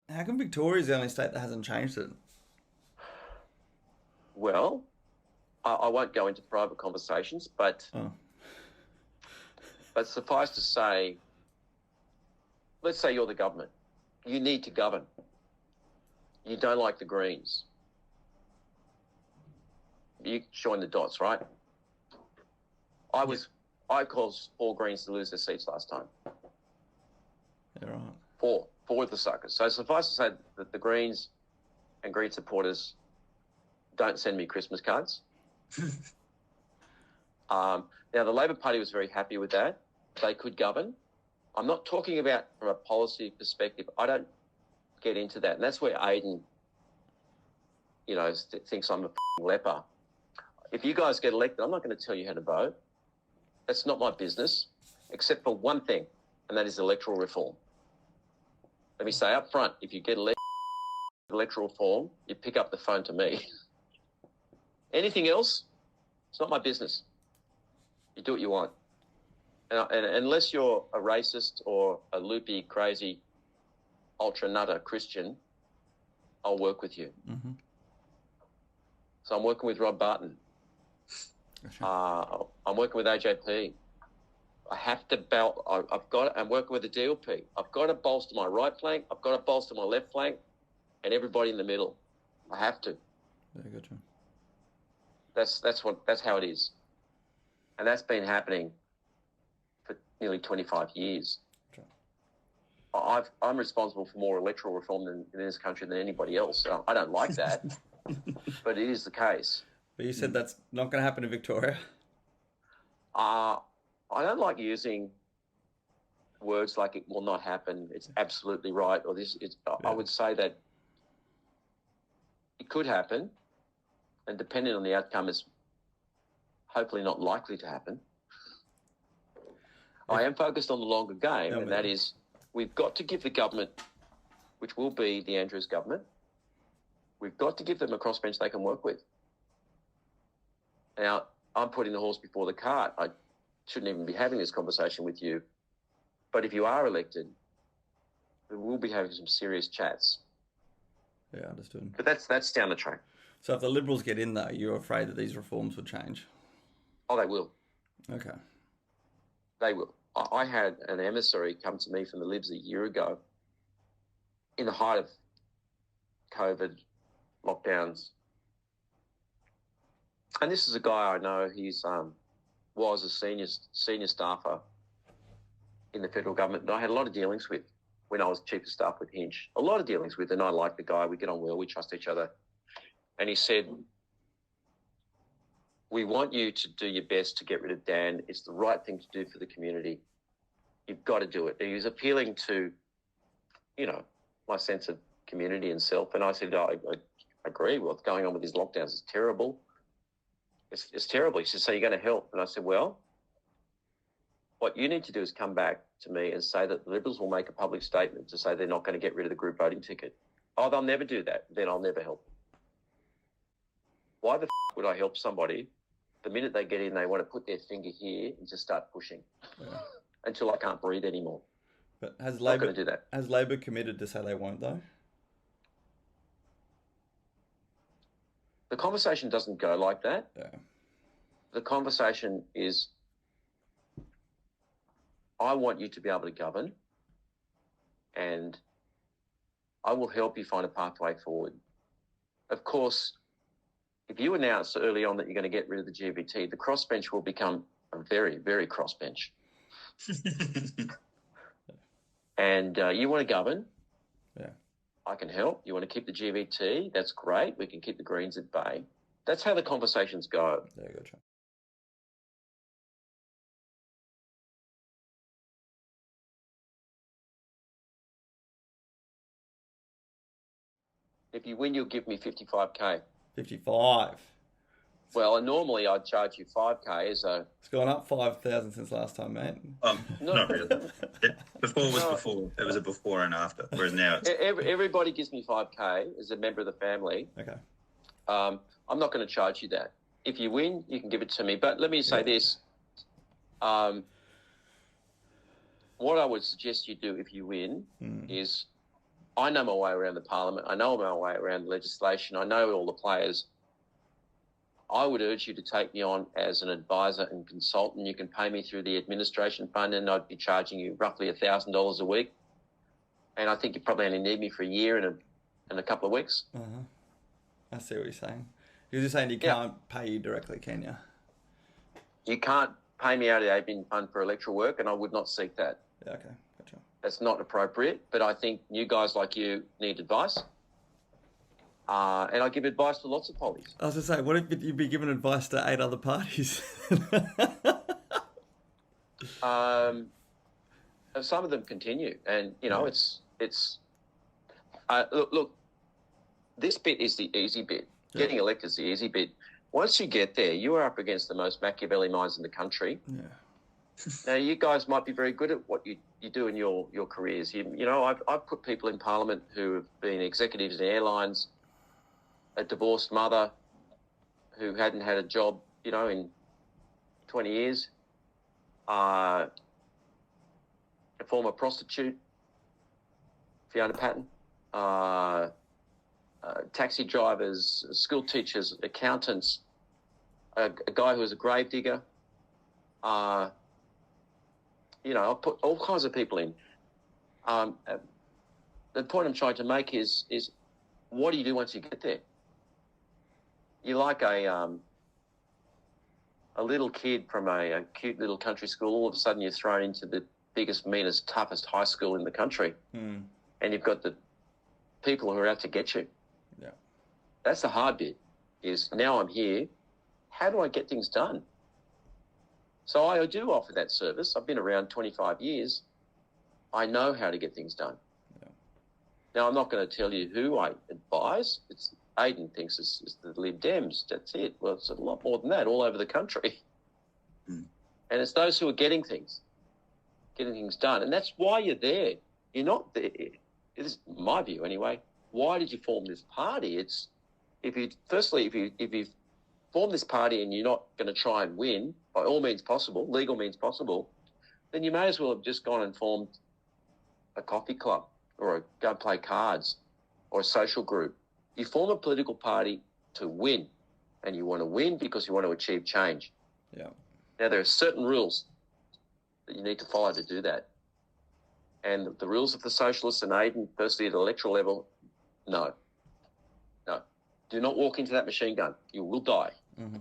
How come Victoria's the only state that hasn't changed it? Well, I won't go into private conversations, but Oh, suffice to say, let's say you're the government. You need to govern. You don't like the Greens. You join the dots, right? I yeah, was I caused four Greens to lose their seats last time. yeah, right. Four of the suckers. So suffice to say that the Greens and Green supporters don't send me Christmas cards. Now, the Labor Party was very happy with that. They could govern. I'm not talking about from a policy perspective. I don't get into that. And that's where Aiden, thinks I'm a leper. If you guys get elected, I'm not going to tell you how to vote. That's not my business, except for one thing, and that is electoral reform. Let me say up front, if you get elected electoral reform, you pick up the phone to me. Anything else, it's not my business. You do what you want. And unless you're a racist or a loopy, crazy, ultra nutter Christian, I'll work with you. Mm-hmm. So I'm working with Rob Barton. I'm working with AJP. I have to I'm working with the DLP. I've got to bolster my right flank. I've got to bolster my left flank and everybody in the middle. I have to. Very good. That's how it is. And that's been happening for nearly 25 years. Okay. I'm responsible for more electoral reform in this country than anybody else. I don't like that, but it is the case. But you said that's not going to happen in Victoria. I don't like using words like it will not happen. It's absolutely right. Or this. I would say that it could happen, and depending on the outcome, is hopefully not likely to happen. I am focused on the longer game, and that is we've got to give the government, which will be the Andrews government, we've got to give them a crossbench they can work with. Now, I'm putting the horse before the cart. I shouldn't even be having this conversation with you. But if you are elected, we will be having some serious chats. Yeah, understood. But that's down the track. So if the Liberals get in, though, you're afraid that these reforms would change? Oh, they will. Okay. They will. I had an emissary come to me from the Libs a year ago in the height of COVID lockdowns. And this is a guy I know. He's was a senior staffer in the federal government that I had a lot of dealings with when I was chief of staff with Hinch. A lot of dealings with, and I like the guy. We get on well. We trust each other. And he said, we want you to do your best to get rid of Dan. It's the right thing to do for the community. You've got to do it. He was appealing to, my sense of community and self. And I said, I agree. What's going on with these lockdowns is terrible. It's terrible. He said, so you're going to help? And I said, well, what you need to do is come back to me and say that the Liberals will make a public statement to say they're not going to get rid of the group voting ticket. Oh, they'll never do that. Then I'll never help. Why the would I help somebody? The minute they get in, they want to put their finger here and just start pushing until I can't breathe anymore. But has Not Labor going to do that. has Labor committed to say they won't, though? The conversation doesn't go like that. Yeah. The conversation is, I want you to be able to govern, and I will help you find a pathway forward. Of course, if you announce early on that you're going to get rid of the GBT, the crossbench will become a very, very crossbench. And you want to govern? Yeah. I can help. You want to keep the GBT? That's great. We can keep the Greens at bay. That's how the conversations go. Yeah, gotcha. If you win, you'll give me 55K. 55. Well, normally I'd charge you 5K as a... It's gone up 5,000 since last time, mate. No. Not really. Before was before. It was a before and after. Whereas now it's... Everybody gives me 5K as a member of the family. Okay. I'm not going to charge you that. If you win, you can give it to me. But let me say this. What I would suggest you do if you win is I know my way around the parliament. I know my way around the legislation. I know all the players. I would urge you to take me on as an advisor and consultant. You can pay me through the administration fund, and I'd be charging you roughly $1,000 a week. And I think you probably only need me for a year and a couple of weeks. Uh-huh. I see what you're saying. You're just saying you can't pay you directly, can you? You can't pay me out of the admin fund for electoral work, and I would not seek that. Yeah, okay, gotcha. That's not appropriate, but I think new guys like you need advice. And I give advice to lots of parties. I was going to say, what if you'd be giving advice to 8 other parties? Some of them continue, and it's look. This bit is the easy bit. Yeah. Getting elected is the easy bit. Once you get there, you are up against the most Machiavelli minds in the country. Yeah. Now, you guys might be very good at what you do in your careers. I've put people in Parliament who have been executives in airlines, a divorced mother who hadn't had a job, in 20 years, a former prostitute, Fiona Patton, taxi drivers, school teachers, accountants, a guy who was a grave digger. I've put all kinds of people in. The point I'm trying to make is what do you do once you get there? You're like a little kid from a cute little country school. All of a sudden you're thrown into the biggest, meanest, toughest high school in the country. And you've got the people who are out to get you. Yeah. That's the hard bit, is now I'm here. How do I get things done? So I do offer that service. I've been around 25 years. I know how to get things done. Yeah. Now, I'm not going to tell you who I advise. Aidan thinks it's the Lib Dems. That's it. Well, it's a lot more than that all over the country. And it's those who are getting things done. And that's why you're there. You're not there. This is my view anyway. Why did you form this party? If you form this party and you're not going to try and win by all means possible, legal means possible, then you may as well have just gone and formed a coffee club or go play cards or a social group. You form a political party to win, and you want to win because you want to achieve change. Yeah. Now, there are certain rules that you need to follow to do that. And the rules of the socialists and Aidan, firstly at the electoral level, no. Do not walk into that machine gun. You will die. Mm-hmm.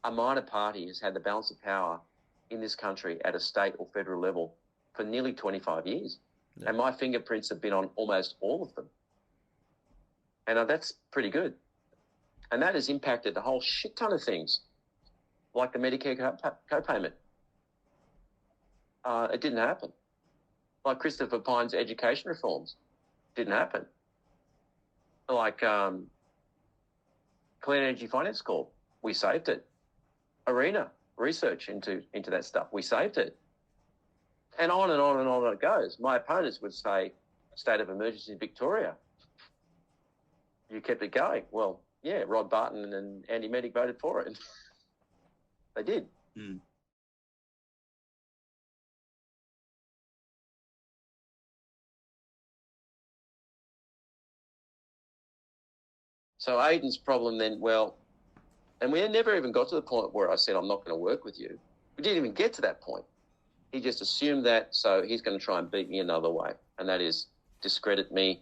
A minor party has had the balance of power in this country at a state or federal level for nearly 25 years. Yeah. And my fingerprints have been on almost all of them. And that's pretty good. And that has impacted a whole shit ton of things, like the Medicare co-payment. It didn't happen. Like Christopher Pyne's education reforms. Didn't happen. Like Clean Energy Finance Corp. We saved it. Arena research into that stuff. We saved it. And on and on and on it goes. My opponents would say, state of emergency in Victoria. You kept it going. Well, yeah, Rod Barton and Andy Medic voted for it. They did. Mm. So Aidan's problem then, and we never even got to the point where I said, I'm not going to work with you. We didn't even get to that point. He just assumed that, so he's going to try and beat me another way, and that is discredit me.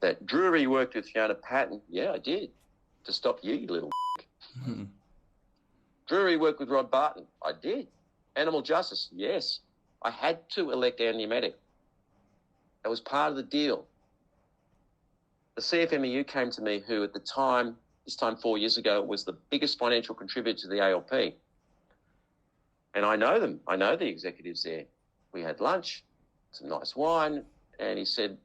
That Druery worked with Fiona Patton. Yeah, I did, to stop you, you little Druery worked with Rod Barton. I did. Animal justice. Yes. I had to elect Andy Medic. That was part of the deal. The CFMEU came to me, who at the time, this time 4 years ago, was the biggest financial contributor to the ALP. And I know them. I know the executives there. We had lunch, some nice wine, and he said,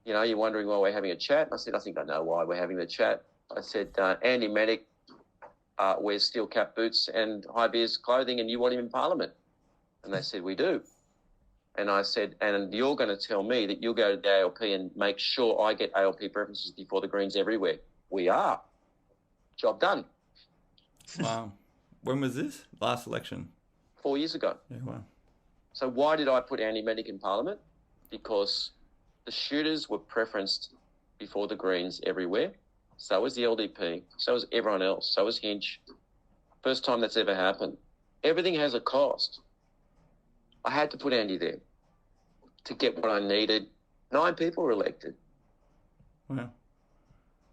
you're wondering why we're having a chat? And I said, I think I know why we're having the chat. I said, Andy Medic wears steel cap boots and high-vis clothing, and you want him in Parliament? And they said, we do. And I said, and you're going to tell me that you'll go to the ALP and make sure I get ALP preferences before the Greens everywhere. We are. Job done. Wow. When was this? Last election? 4 years ago. Yeah, wow. So why did I put Andy Medic in Parliament? Because the shooters were preferenced before the Greens everywhere. So was the LDP. So was everyone else. So was Hinch. First time that's ever happened. Everything has a cost. I had to put Andy there to get what I needed. 9 people were elected. Wow.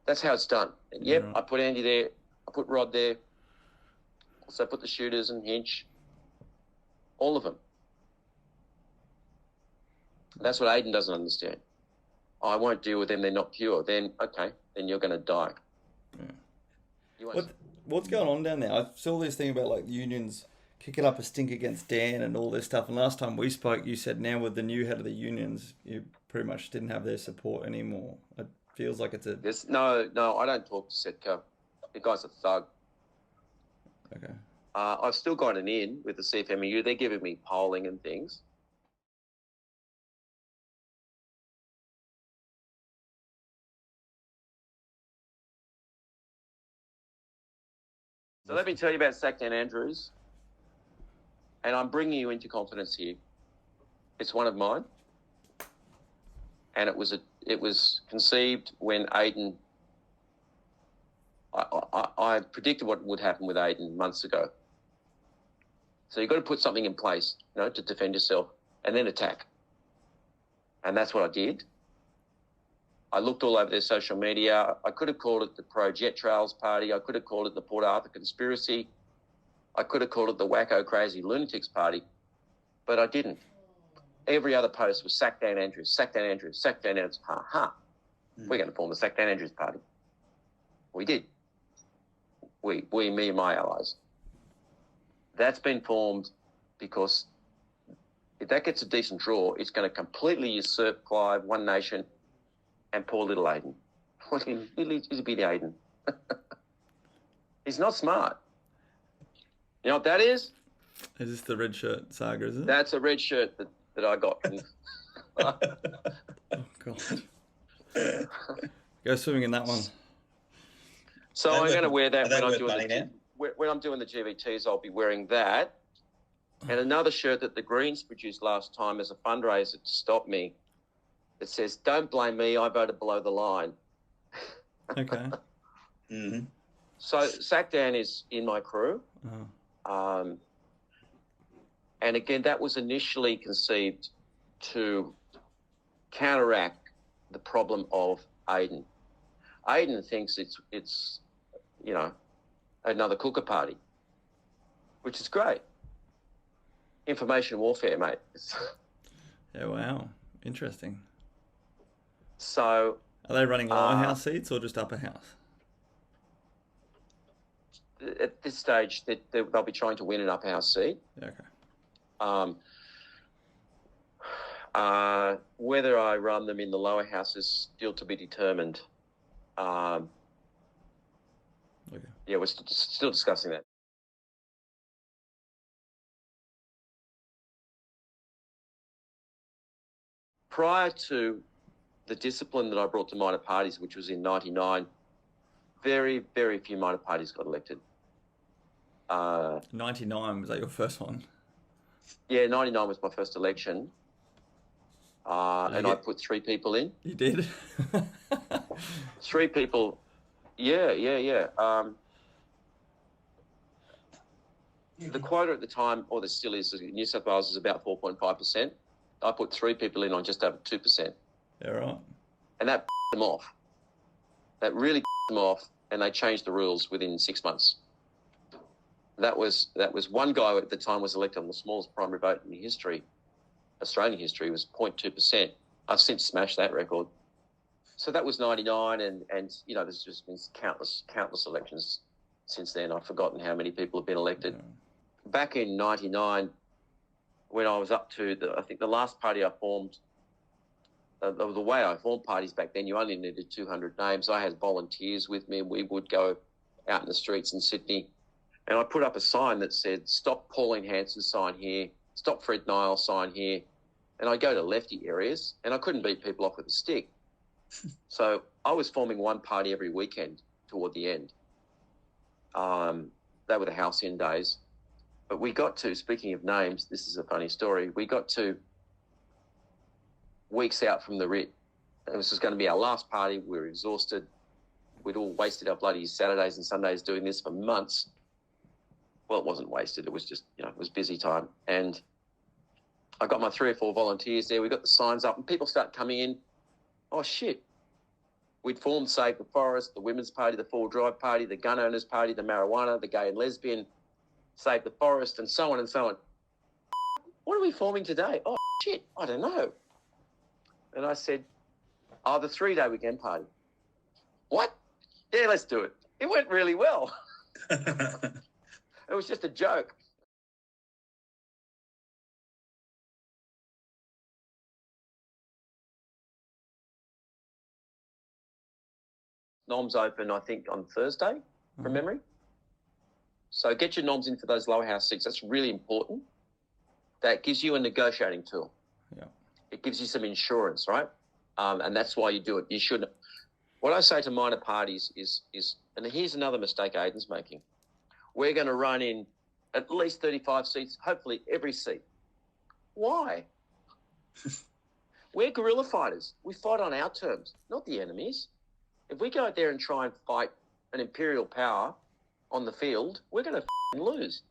That's how it's done. And yep, Right. I put Andy there. I put Rod there. Also put the shooters and Hinch. All of them. That's what Aiden doesn't understand. I won't deal with them. They're not pure. Then, okay, then you're going to die. Yeah. You won't. What's going on down there? I saw this thing about like unions kicking up a stink against Dan and all this stuff. And last time we spoke, you said now with the new head of the unions, you pretty much didn't have their support anymore. It feels like it's a... No, I don't talk to Setco. The guy's a thug. Okay. I've still got an in with the CFMEU. They're giving me polling and things. So let me tell you about Sackdan Andrews, and I'm bringing you into confidence here. It's one of mine, and it was conceived when Aiden. I predicted what would happen with Aiden months ago. So you've got to put something in place, to defend yourself, and then attack. And that's what I did. I looked all over their social media. I could have called it the Pro-Jet Trails Party. I could have called it the Port Arthur Conspiracy. I could have called it the Wacko Crazy Lunatics Party, but I didn't. Every other post was Sackdan Andrews, Sackdan Andrews, Sackdan Andrews. We're going to form the Sackdan Andrews Party. We did. Me and my allies. That's been formed because if that gets a decent draw, it's going to completely usurp Clive, One Nation, and poor little Aiden. He's a bit Aiden. He's not smart. You know what that is? Is this the red shirt saga, is it? That's a red shirt that I got. Oh, God. Go swimming in that one. So I'm going to wear that when I'm doing the GVTs. I'll be wearing that. And another shirt that the Greens produced last time as a fundraiser to stop me. It says, "Don't blame me. I voted below the line." Okay. Mm-hmm. So Sackdan is in my crew. Oh. And again, that was initially conceived to counteract the problem of Aiden. Aiden thinks it's another cooker party, which is great. Information warfare, mate. Yeah, wow. Interesting. So... Are they running lower house seats or just upper house? At this stage, they'll be trying to win an upper house seat. Okay. Whether I run them in the lower house is still to be determined. Okay. Yeah, we're still discussing that. Prior to the discipline that I brought to minor parties, which was in 99, very, very few minor parties got elected. 99, was that your first one? Yeah, 99 was my first election. And I put 3 people in. You did? 3 people. Yeah. The quota at the time, or there still is, New South Wales is about 4.5%. I put 3 people in on just over 2%. Yeah, right. And that them off. That really them off, and they changed the rules within 6 months. That was one guy at the time was elected on the smallest primary vote in history, Australian history, was 0.2%. I've since smashed that record. So that was 99, and there's just been countless elections since then. I've forgotten how many people have been elected. Yeah. Back in 99, when I was up to I think the last party I formed, the way I formed parties back then, you only needed 200 names. I had volunteers with me. We would go out in the streets in Sydney, and I put up a sign that said, "Stop Pauline Hanson, sign here. Stop Fred Nile, sign here." And I go to lefty areas, and I couldn't beat people off with a stick. So I was forming one party every weekend toward the end. They were the halcyon days. But we got to, speaking of names, this is a funny story. We got to weeks out from the writ. This was going to be our last party. We were exhausted. We'd all wasted our bloody Saturdays and Sundays doing this for months. Well, it wasn't wasted. It was just, it was busy time. And I got my 3 or 4 volunteers there. We got the signs up and people start coming in. Oh, shit. We'd formed Save the Forest, the Women's Party, the Four Drive Party, the Gun Owners Party, the Marijuana, the Gay and Lesbian, Save the Forest, and so on and so on. What are we forming today? Oh, shit, I don't know. And I said, the 3-day weekend party. What? Yeah, let's do it. It went really well. It was just a joke. Noms open, I think, on Thursday, from memory. So get your noms in for those lower house seats. That's really important. That gives you a negotiating tool. Yeah. It gives you some insurance, right? And that's why you do it. You shouldn't. What I say to minor parties is, and here's another mistake Aidan's making. We're going to run in at least 35 seats, hopefully every seat. Why? We're guerrilla fighters. We fight on our terms, not the enemy's. If we go out there and try and fight an imperial power on the field, we're going to lose.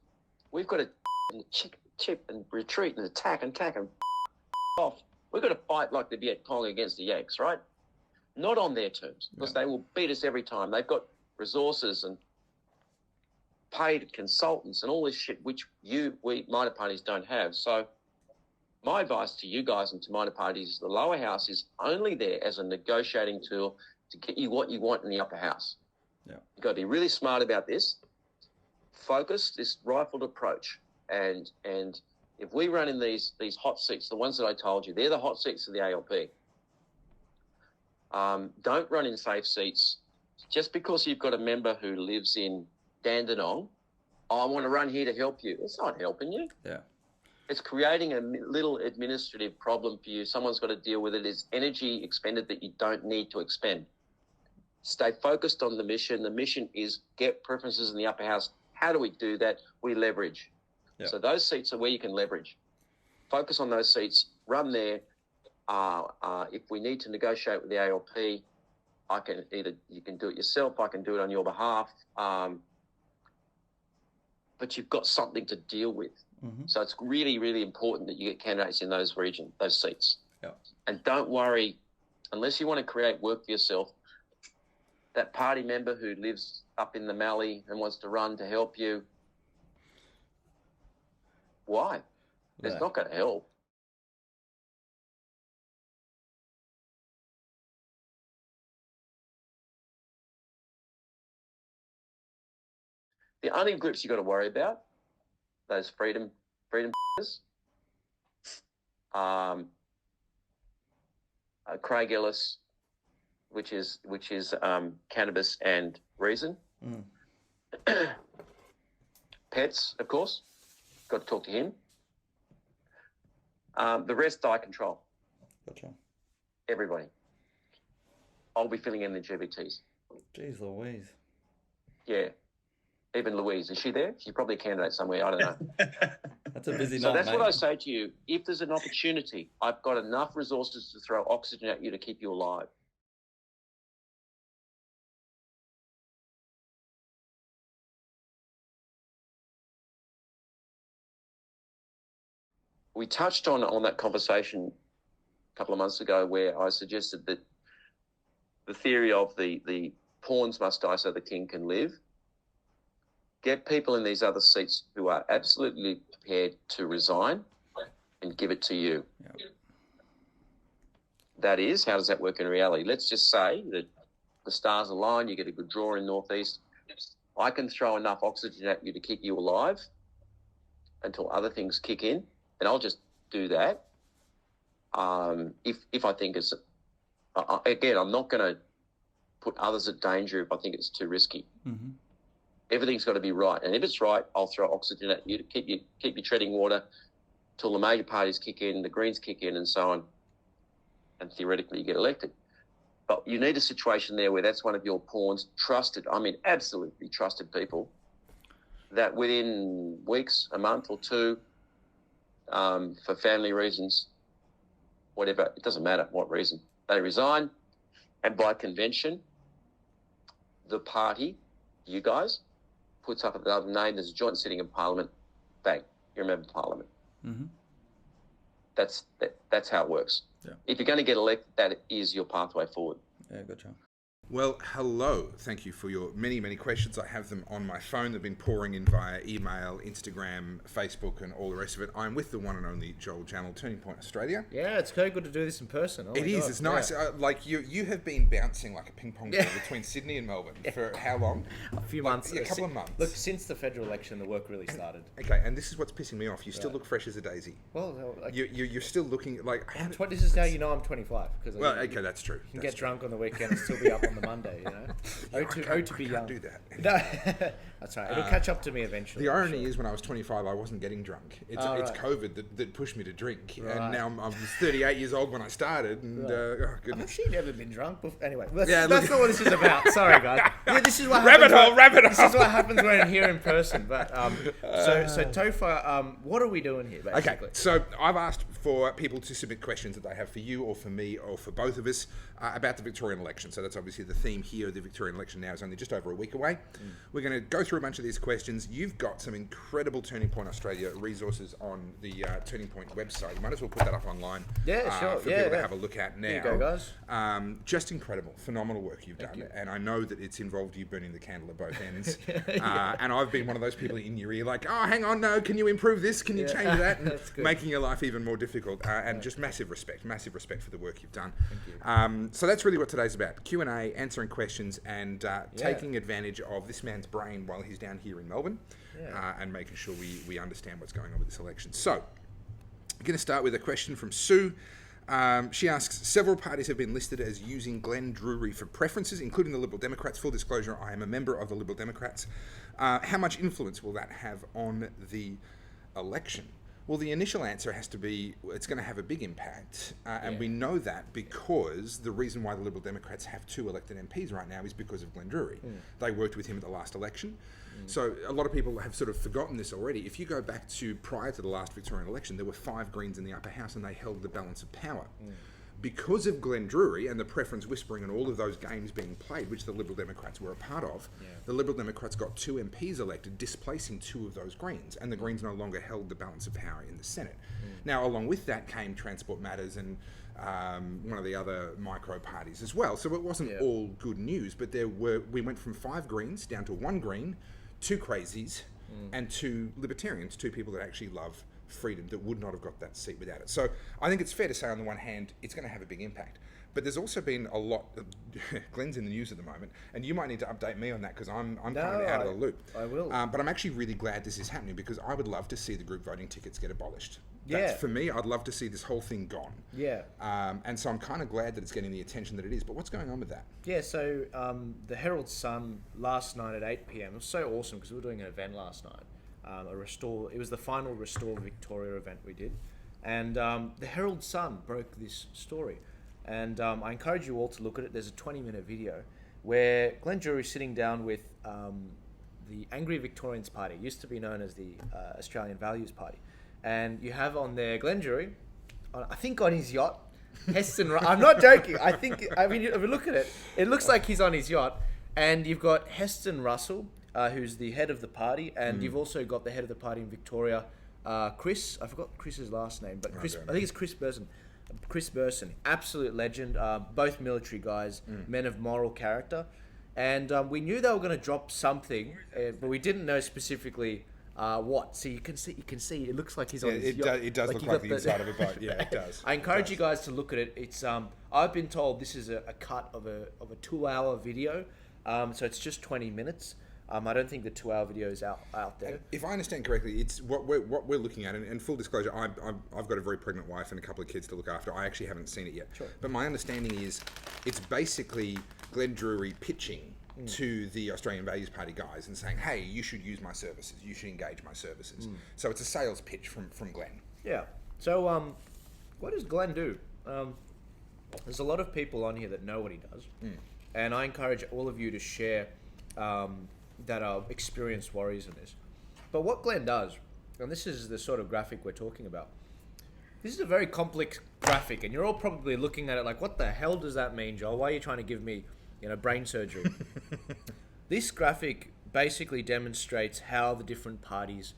We've got to chip and retreat and attack and off. We've got to fight like the Viet Cong against the Yanks, right? Not on their terms, because they will beat us every time. They've got resources and paid consultants and all this shit, which we minor parties don't have. So my advice to you guys and to minor parties is the lower house is only there as a negotiating tool to get you what you want in the upper house. Yeah. You've got to be really smart about this. Focus this rifled approach. And if we run in these hot seats, the ones that I told you, they're the hot seats of the ALP. Don't run in safe seats just because you've got a member who lives in Dandenong. I want to run here to help you. It's not helping you. Yeah. It's creating a little administrative problem for you. Someone's got to deal with it. It's energy expended that you don't need to expend. Stay focused on the mission. The mission is get preferences in the upper house. How do we do that? We leverage. Yeah. So those seats are where you can leverage. Focus on those seats. Run there. If we need to negotiate with the ALP, you can do it yourself. I can do it on your behalf. But you've got something to deal with. Mm-hmm. So it's really, really important that you get candidates in those seats. Yeah. And don't worry, unless you want to create work for yourself, that party member who lives up in the Mallee and wants to run to help you, why? It's not going to help. The only groups you've got to worry about, those freedom Craig Ellis, which is cannabis and reason. Pets, of course, got to talk to him. The rest I control. Gotcha. Everybody. I'll be filling in the GBTs. Jeez Louise. Yeah. Even Louise, is she there? She's probably a candidate somewhere. I don't know. That's a busy So night, that's mate. what I say to you. If there's an opportunity, I've got enough resources to throw oxygen at you to keep you alive. We touched on that conversation a couple of months ago where I suggested that the theory of the pawns must die so the king can live. Get people in these other seats who are absolutely prepared to resign and give it to you. Yeah. That is, how does that work in reality? Let's just say that the stars align, you get a good draw in Northeast. I can throw enough oxygen at you to keep you alive until other things kick in, and I'll just do that. If I think it's, again, I'm not going to put others at danger if I think it's too risky. Mm-hmm. Everything's got to be right, and if it's right, I'll throw oxygen at you to keep you treading water till the major parties kick in, the Greens kick in, and so on, and theoretically you get elected. But you need a situation there where that's one of your pawns, trusted, I mean absolutely trusted people that within weeks, a month or two, for family reasons, whatever, it doesn't matter what reason, they resign, and by convention, the party, you guys, puts up another name. There's a joint sitting in Parliament. Bang, you're a member of Parliament. Mm-hmm. That's how it works. Yeah. If you're going to get elected, that is your pathway forward. Yeah, gotcha. Well, hello. Thank you for your many, many questions. I have them on my phone. They've been pouring in via email, Instagram, Facebook, and all the rest of it. I'm with the one and only Joel Jamel, Turning Point Australia. Yeah, it's very good to do this in person. Oh it is. God. It's nice. Yeah. Like you have been bouncing like a ping pong ball between Sydney and Melbourne for how long? A few months. Yeah, a couple of months. Look, since the federal election, the work really started. Okay, and this is what's pissing me off. You still look fresh as a daisy. Well, like, You're still looking like. this is how you know I'm 25. Because Well, okay, that's true. You can get drunk on the weekend and still be up on the Monday, you know? to be young. Do that. No, that's right. It'll catch up to me eventually. The irony is when I was 25, I wasn't getting drunk. It's right. COVID that pushed me to drink. Right. And now I'm 38 years old when I started. And, oh, I've goodness. actually never been drunk before. Anyway, that's Yeah, not what this is about. Sorry, guys. Yeah, this is what Rabbit happens. hole, rabbit This hole. is what happens when I'm here in person. But so Topher, what are we doing here, basically? Okay, so I've asked for people to submit questions that they have for you or for me or for both of us about the Victorian election. So that's obviously the theme here. The Victorian election now is only just over a week away. We're going to go through a bunch of these questions. You've got some incredible Turning Point Australia resources on the Turning Point website. You might as well put that up online Yeah, sure. for people to have a look at now. Here you go, guys. Just incredible, phenomenal work you've done. And I know that it's involved you burning the candle at both ends. And I've been one of those people in your ear like, oh, hang on, no, can you improve this? Can you change that? And That's good. making your life even more difficult. And just massive respect for the work you've done. Thank you. So that's really what today's about. Q&A, answering questions, and taking advantage of this man's brain while he's down here in Melbourne, and making sure we understand what's going on with this election. So, I'm going to start with a question from Sue. She asks, several parties have been listed as using Glenn Druery for preferences, including the Liberal Democrats. Full disclosure, I am a member of the Liberal Democrats. How much influence will that have on the election? Well, the initial answer has to be it's going to have a big impact, and we know that because the reason why the Liberal Democrats have 2 elected MPs right now is because of Glenn Druery. They worked with him at the last election. So a lot of people have sort of forgotten this already. If you go back to prior to the last Victorian election, there were 5 Greens in the upper house and they held the balance of power. Because of Glenn Druery and the preference whispering and all of those games being played, which the Liberal Democrats were a part of, the Liberal Democrats got 2 MPs elected, displacing 2 of those Greens, and the Greens no longer held the balance of power in the Senate. Now, along with that came Transport Matters and one of the other micro parties as well. So it wasn't all good news, but we went from 5 Greens down to 1 Green, 2 crazies, and 2 Libertarians, 2 people that actually love freedom, that would not have got that seat without it. So I think it's fair to say on the one hand, it's going to have a big impact. But there's also been a lot of Glenn's in the news at the moment, and you might need to update me on that because I'm kind of out of the loop. I will. But I'm actually really glad this is happening because I would love to see the group voting tickets get abolished. That's, for me, I'd love to see this whole thing gone. Yeah. And so I'm kind of glad that it's getting the attention that it is. But what's going on with that? Yeah, so the Herald Sun last night at 8 p.m. It was so awesome because we were doing an event last night. It was the final Restore Victoria event we did. And the Herald Sun broke this story. And I encourage you all to look at it. There's a 20-minute video where Glenn Druery is sitting down with the Angry Victorians Party, used to be known as the Australian Values Party. And you have on there Glenn Druery, I think on his yacht, Heston. I'm not joking. I mean, if you look at it, it looks like he's on his yacht. And you've got Heston Russell, who's the head of the party, and you've also got the head of the party in Victoria, Chris. I forgot Chris's last name, but Chris. I think it's Chris Burson. Chris Burson, absolute legend. Both military guys, men of moral character, and we knew they were going to drop something, but we didn't know specifically what. So you can see. It looks like he's on his yacht. It does look like the inside of a boat. Yeah, it does. I encourage you guys to look at it. It's I've been told this is a cut of a 2-hour video, so it's just 20 minutes. I don't think the 2-hour video is out there. If I understand correctly, it's what we're looking at, and full disclosure, I've got a very pregnant wife and a couple of kids to look after. I actually haven't seen it yet. Sure. But my understanding is it's basically Glenn Druery pitching to the Australian Values Party guys and saying, hey, you should use my services. You should engage my services. So it's a sales pitch from Glenn. Yeah. So what does Glenn do? There's a lot of people on here that know what he does. And I encourage all of you to share that are experienced warriors in this. But what Glenn does, and this is the sort of graphic we're talking about, this is a very complex graphic, and you're all probably looking at it like, what the hell does that mean, Joel? Why are you trying to give me, brain surgery? This graphic basically demonstrates how the different parties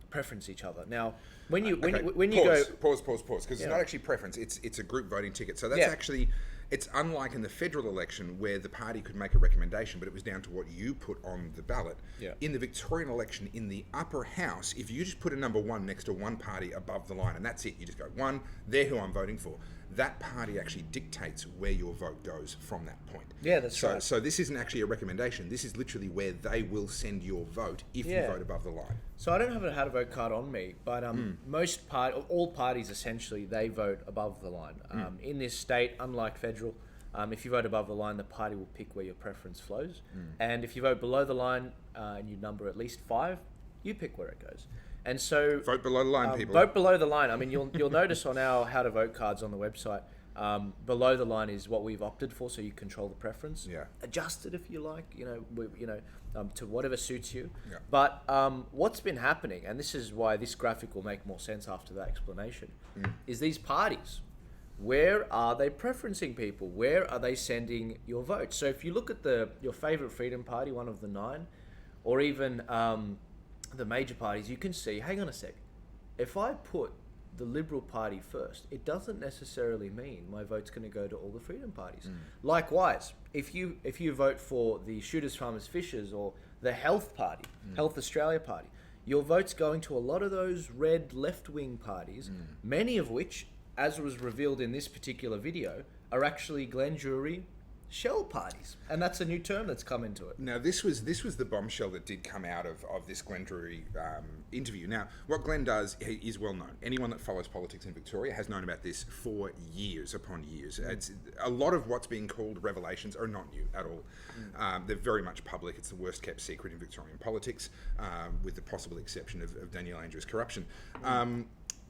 preference each other. Now, when you go pause, because it's not actually preference. It's a group voting ticket. So that's actually. It's unlike in the federal election where the party could make a recommendation, but it was down to what you put on the ballot. Yeah. In the Victorian election, in the upper house, if you just put a number 1 next to one party above the line, and that's it, you just go, 1, they're who I'm voting for. That party actually dictates where your vote goes from that point. Yeah, that's right. So this isn't actually a recommendation. This is literally where they will send your vote if you vote above the line. So I don't have a how to vote card on me, but all parties essentially, they vote above the line. In this state, unlike federal, if you vote above the line, the party will pick where your preference flows. And if you vote below the line and you number at least 5, you pick where it goes. And so vote below the line, people. Vote below the line. I mean, you'll notice on our how to vote cards on the website, below the line is what we've opted for, so you control the preference. Yeah. Adjust it if you like. To whatever suits you. Yeah. But what's been happening, and this is why this graphic will make more sense after that explanation, is these parties. Where are they preferencing people? Where are they sending your votes? So if you look at your favorite Freedom Party, one of the 9, or even the major parties, you can see, hang on a sec, if I put the Liberal Party first, it doesn't necessarily mean my vote's going to go to all the Freedom Parties. Likewise, if you vote for the Shooters, Farmers, Fishers, or the Health Party, Health Australia Party, your vote's going to a lot of those red left-wing parties, many of which, as was revealed in this particular video, are actually Glenn Druery shell parties, and that's a new term that's come into it. Now, this was the bombshell that did come out of this Glenn Druery interview. Now, what Glenn does is well known. Anyone that follows politics in Victoria has known about this for years upon years. It's, a lot of what's being called revelations are not new at all. They're very much public. It's the worst kept secret in Victorian politics, with the possible exception of Daniel Andrews' corruption.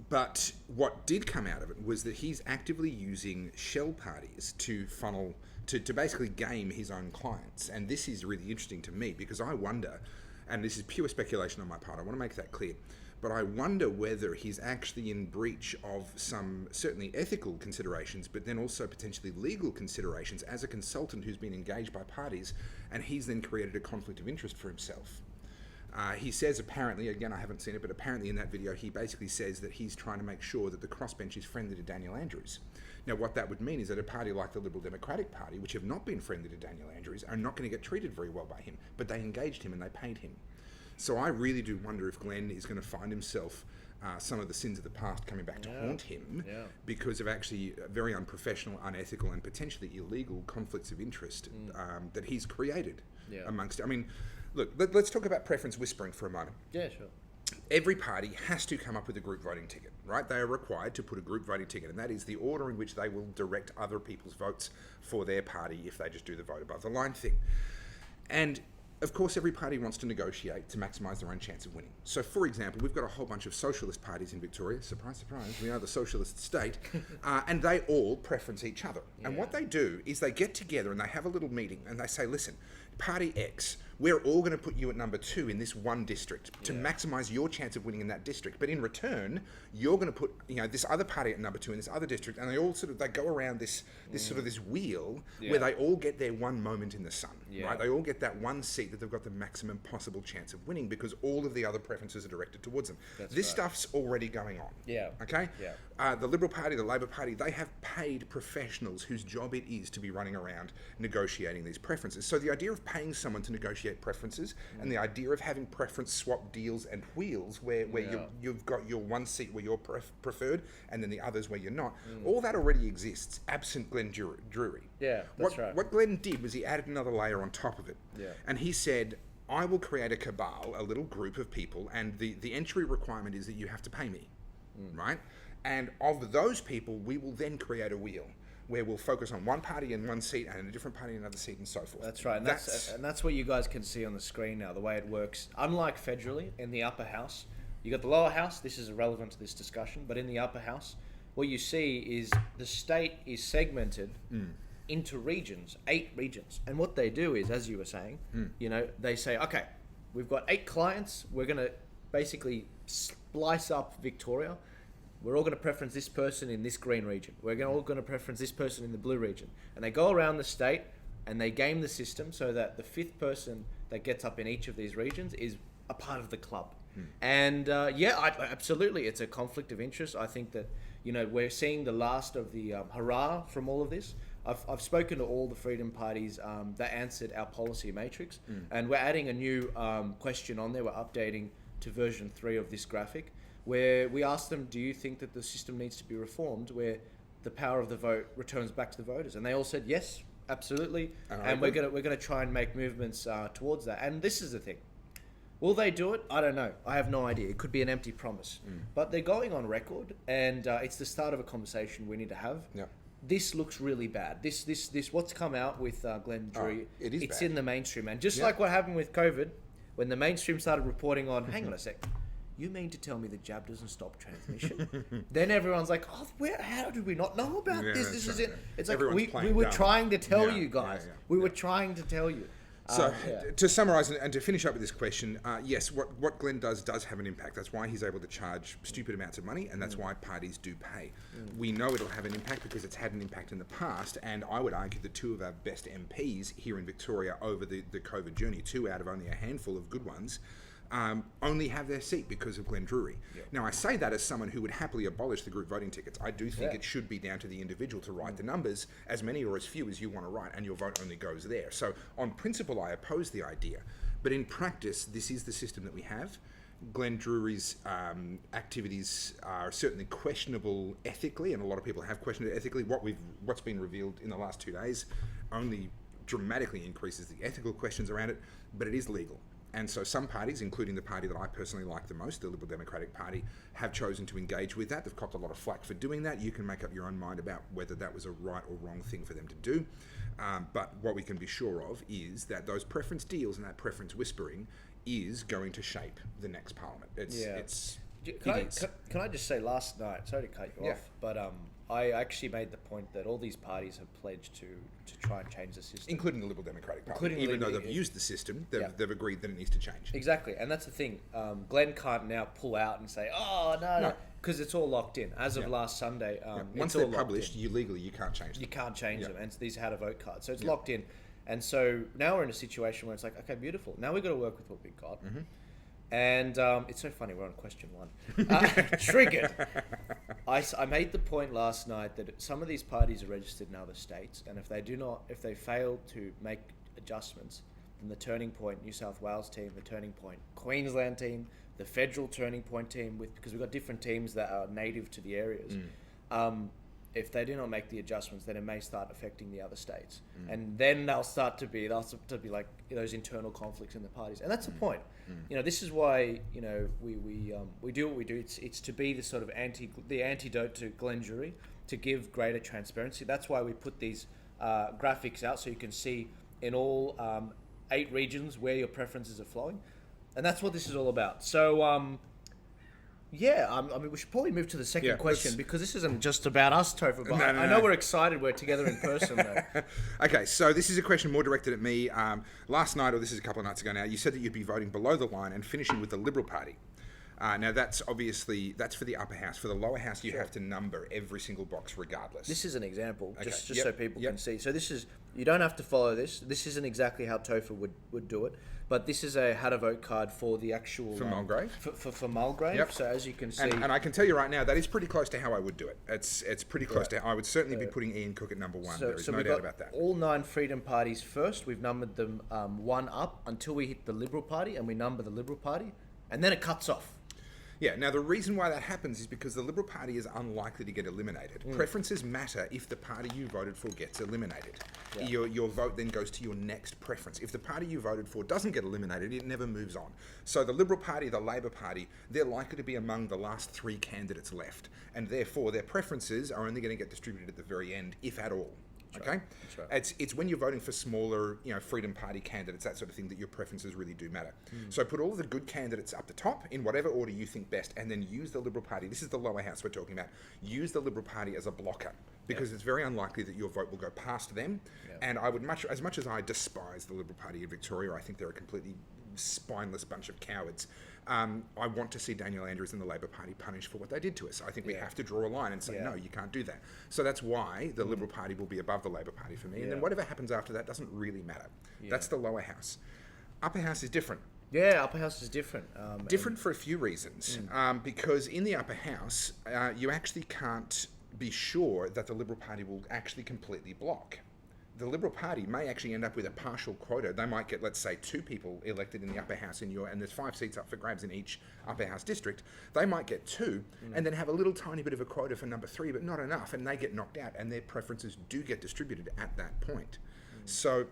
But what did come out of it was that he's actively using shell parties to funnel, to basically game his own clients. And this is really interesting to me because I wonder, and this is pure speculation on my part, I want to make that clear, but I wonder whether he's actually in breach of some certainly ethical considerations, but then also potentially legal considerations as a consultant who's been engaged by parties, and he's then created a conflict of interest for himself. He says apparently, again I haven't seen it, but apparently in that video he basically says that he's trying to make sure that the crossbench is friendly to Daniel Andrews. Now what that would mean is that a party like the Liberal Democratic Party, which have not been friendly to Daniel Andrews, are not going to get treated very well by him, but they engaged him and they paid him. So I really do wonder if Glenn is going to find himself some of the sins of the past coming back to haunt him because of actually very unprofessional, unethical and potentially illegal conflicts of interest that he's created amongst. I mean, look, let's talk about preference whispering for a moment. Yeah, sure. Every party has to come up with a group voting ticket, right? They are required to put a group voting ticket, and that is the order in which they will direct other people's votes for their party if they just do the vote above the line thing. And of course, every party wants to negotiate to maximise their own chance of winning. So, for example, we've got a whole bunch of socialist parties in Victoria. Surprise, surprise, we are the socialist state. And they all preference each other. And what they do is they get together and they have a little meeting and they say, listen, Party X, we're all going to put you at number 2 in this one district to maximise your chance of winning in that district. But in return, you're going to put this other party at number 2 in this other district, and they all they go around this wheel where they all get their one moment in the sun. Right? They all get that one seat that they've got the maximum possible chance of winning because all of the other preferences are directed towards them. This stuff's already going on. Yeah. Okay? Yeah. The Liberal Party, the Labor Party, they have paid professionals whose job it is to be running around negotiating these preferences. So the idea of paying someone to negotiate preferences and the idea of having preference swap deals and wheels where you've got your one seat where you're preferred and then the others where you're not, all that already exists, absent Glenn Druery. Yeah, that's right. What Glenn did was he added another layer on top of it. Yeah. And he said, I will create a cabal, a little group of people, and the entry requirement is that you have to pay me, right? And of those people, we will then create a wheel where we'll focus on one party in one seat and a different party in another seat and so forth. That's right. And that's what you guys can see on the screen now, the way it works. Unlike federally, in the upper house, you got the lower house. This is irrelevant to this discussion. But in the upper house, what you see is the state is segmented into regions, 8 regions. And what they do is, as you were saying, they say, okay, we've got 8 clients. We're going to basically splice up Victoria. We're all going to preference this person in this green region. We're all going to preference this person in the blue region. And they go around the state and they game the system so that the 5th person that gets up in each of these regions is a part of the club. And absolutely, it's a conflict of interest. I think that, we're seeing the last of the hurrah from all of this. I've spoken to all the freedom parties that answered our policy matrix, and we're adding a new question on there. We're updating to version 3 of this graphic, where we asked them, do you think that the system needs to be reformed, where the power of the vote returns back to the voters? And they all said yes, absolutely. And we're gonna try and make movements towards that. And this is the thing. Will they do it? I don't know. I have no idea. It could be an empty promise. But they're going on record, and it's the start of a conversation we need to have. Yeah. This looks really bad. This what's come out with Glenn Druery, it's bad. in the mainstream. And just like what happened with COVID, when the mainstream started reporting on, hang on a sec, you mean to tell me the jab doesn't stop transmission? Then everyone's like, how did we not know about this? This is it. It's like, we were trying to tell you guys. We were trying to tell you. So, to summarise and to finish up with this question, yes, what Glenn does have an impact. That's why he's able to charge stupid amounts of money, and that's why parties do pay. We know it'll have an impact because it's had an impact in the past, and I would argue that 2 of our best MPs here in Victoria over the COVID journey, 2 out of only a handful of good ones, only have their seat because of Glenn Druery. Now, I say that as someone who would happily abolish the group voting tickets. I do think it should be down to the individual to write the numbers, as many or as few as you want to write, and your vote only goes there. So, on principle, I oppose the idea. But in practice, this is the system that we have. Glenn Druery's activities are certainly questionable ethically, and a lot of people have questioned it ethically. What's been revealed in the last 2 days only dramatically increases the ethical questions around it, but it is legal. And so some parties, including the party that I personally like the most, the Liberal Democratic Party, have chosen to engage with that. They've copped a lot of flack for doing that. You can make up your own mind about whether that was a right or wrong thing for them to do. But what we can be sure of is that those preference deals and that preference whispering is going to shape the next parliament. Can I just say, last night, sorry to cut you off, but I actually made the point that all these parties have pledged to try and change the system. Including the Liberal Democratic Party. Even though they've used the system, they've agreed that it needs to change. Exactly, and that's the thing. Glenn can't now pull out and say, no, because it's all locked in. As of last Sunday, once they're published, you can't change them. You can't change them, and these how to vote cards. So it's locked in. And so now we're in a situation where it's like, okay, beautiful. Now we've got to work with what we've got. And it's so funny, we're on question 1. Triggered. I made the point last night that some of these parties are registered in other states, and if they fail to make adjustments, then the Turning Point New South Wales team, the Turning Point Queensland team, the federal Turning Point team, because we've got different teams that are native to the areas, if they do not make the adjustments, then it may start affecting the other states, and then they'll start to be like those internal conflicts in the parties, and that's the point. This is why we do what we do. It's to be the sort of antidote to Glenn Druery, to give greater transparency. That's why we put these graphics out so you can see in all 8 regions where your preferences are flowing, and that's what this is all about. So. We should probably move to the second question, because this isn't just about us, Topher, but I know we're excited we're together in person, though. Okay, so this is a question more directed at me. Last night, or this is a couple of nights ago now, you said that you'd be voting below the line and finishing with the Liberal Party. Now, that's for the upper house. For the lower house, you have to number every single box regardless. This is an example, just so people can see. So this is, you don't have to follow this. This isn't exactly how Topher would do it, but this is a how to vote card for the actual... For Mulgrave. For Mulgrave. Yep. So as you can see... And I can tell you right now, that is pretty close to how I would do it. It's pretty close to... I would certainly be putting Ian Cook at number 1. There is no doubt about that. All 9 freedom parties first. We've numbered them 1 up until we hit the Liberal Party, and we number the Liberal Party, and then it cuts off. Yeah, now the reason why that happens is because the Liberal Party is unlikely to get eliminated. Preferences matter if the party you voted for gets eliminated. Your vote then goes to your next preference. If the party you voted for doesn't get eliminated, it never moves on. So the Liberal Party, the Labor Party, they're likely to be among the last 3 candidates left, and therefore their preferences are only going to get distributed at the very end, if at all. Okay, That's right. It's when you're voting for smaller, Freedom Party candidates, that sort of thing, that your preferences really do matter. So put all of the good candidates up the top in whatever order you think best, and then use the Liberal Party. This is the lower house we're talking about. Use the Liberal Party as a blocker, because it's very unlikely that your vote will go past them. And I would as much as I despise the Liberal Party in Victoria, I think they're a completely spineless bunch of cowards. I want to see Daniel Andrews and the Labor Party punished for what they did to us. I think we have to draw a line and say, no, you can't do that. So that's why the Liberal Party will be above the Labor Party for me. And then whatever happens after that doesn't really matter. That's the lower house. Upper house is different. Yeah, upper house is different. Different for a few reasons. Because in the upper house, you actually can't be sure that the Liberal Party will actually completely block. The Liberal Party may actually end up with a partial quota. They might get, let's say, 2 people elected in the upper house and there's 5 seats up for grabs in each upper house district. They might get 2 and then have a little tiny bit of a quota for number 3, but not enough, and they get knocked out, and their preferences do get distributed at that point. So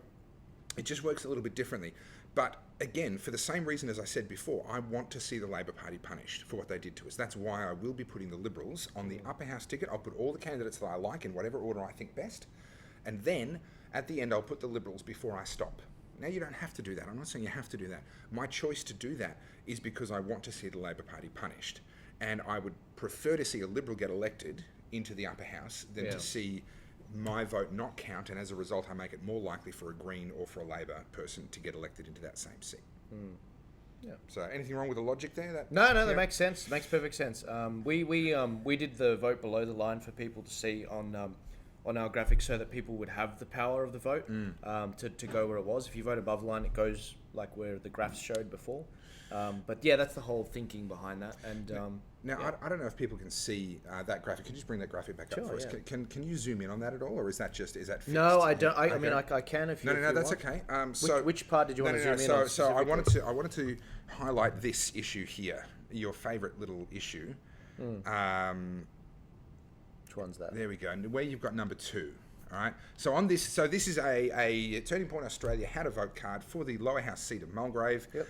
it just works a little bit differently. But again, for the same reason as I said before, I want to see the Labor Party punished for what they did to us. That's why I will be putting the Liberals on the upper house ticket. I'll put all the candidates that I like in whatever order I think best, and then at the end, I'll put the Liberals before I stop. Now, you don't have to do that. I'm not saying you have to do that. My choice to do that is because I want to see the Labor Party punished. And I would prefer to see a Liberal get elected into the upper house than to see my vote not count, and as a result, I make it more likely for a Green or for a Labor person to get elected into that same seat. Yeah. So, anything wrong with the logic there? No, that makes sense. Makes perfect sense. We did the vote below the line for people to see on our graphic, so that people would have the power of the vote to go where it was. If you vote above the line, it goes like where the graphs showed before. But yeah, that's the whole thinking behind that. And I don't know if people can see that graphic. Can you just bring that graphic back up for us? Yeah. Can you zoom in on that at all, or is that fixed? No, I don't. I mean, I can if you. No, that's want. okay. Which part did you want to zoom in on? So I wanted to highlight this issue here, your favourite little issue. Which one's that? There we go. And where you've got number 2. All right. So on this, this is a Turning Point Australia how to vote card for the lower house seat of Mulgrave. Yep.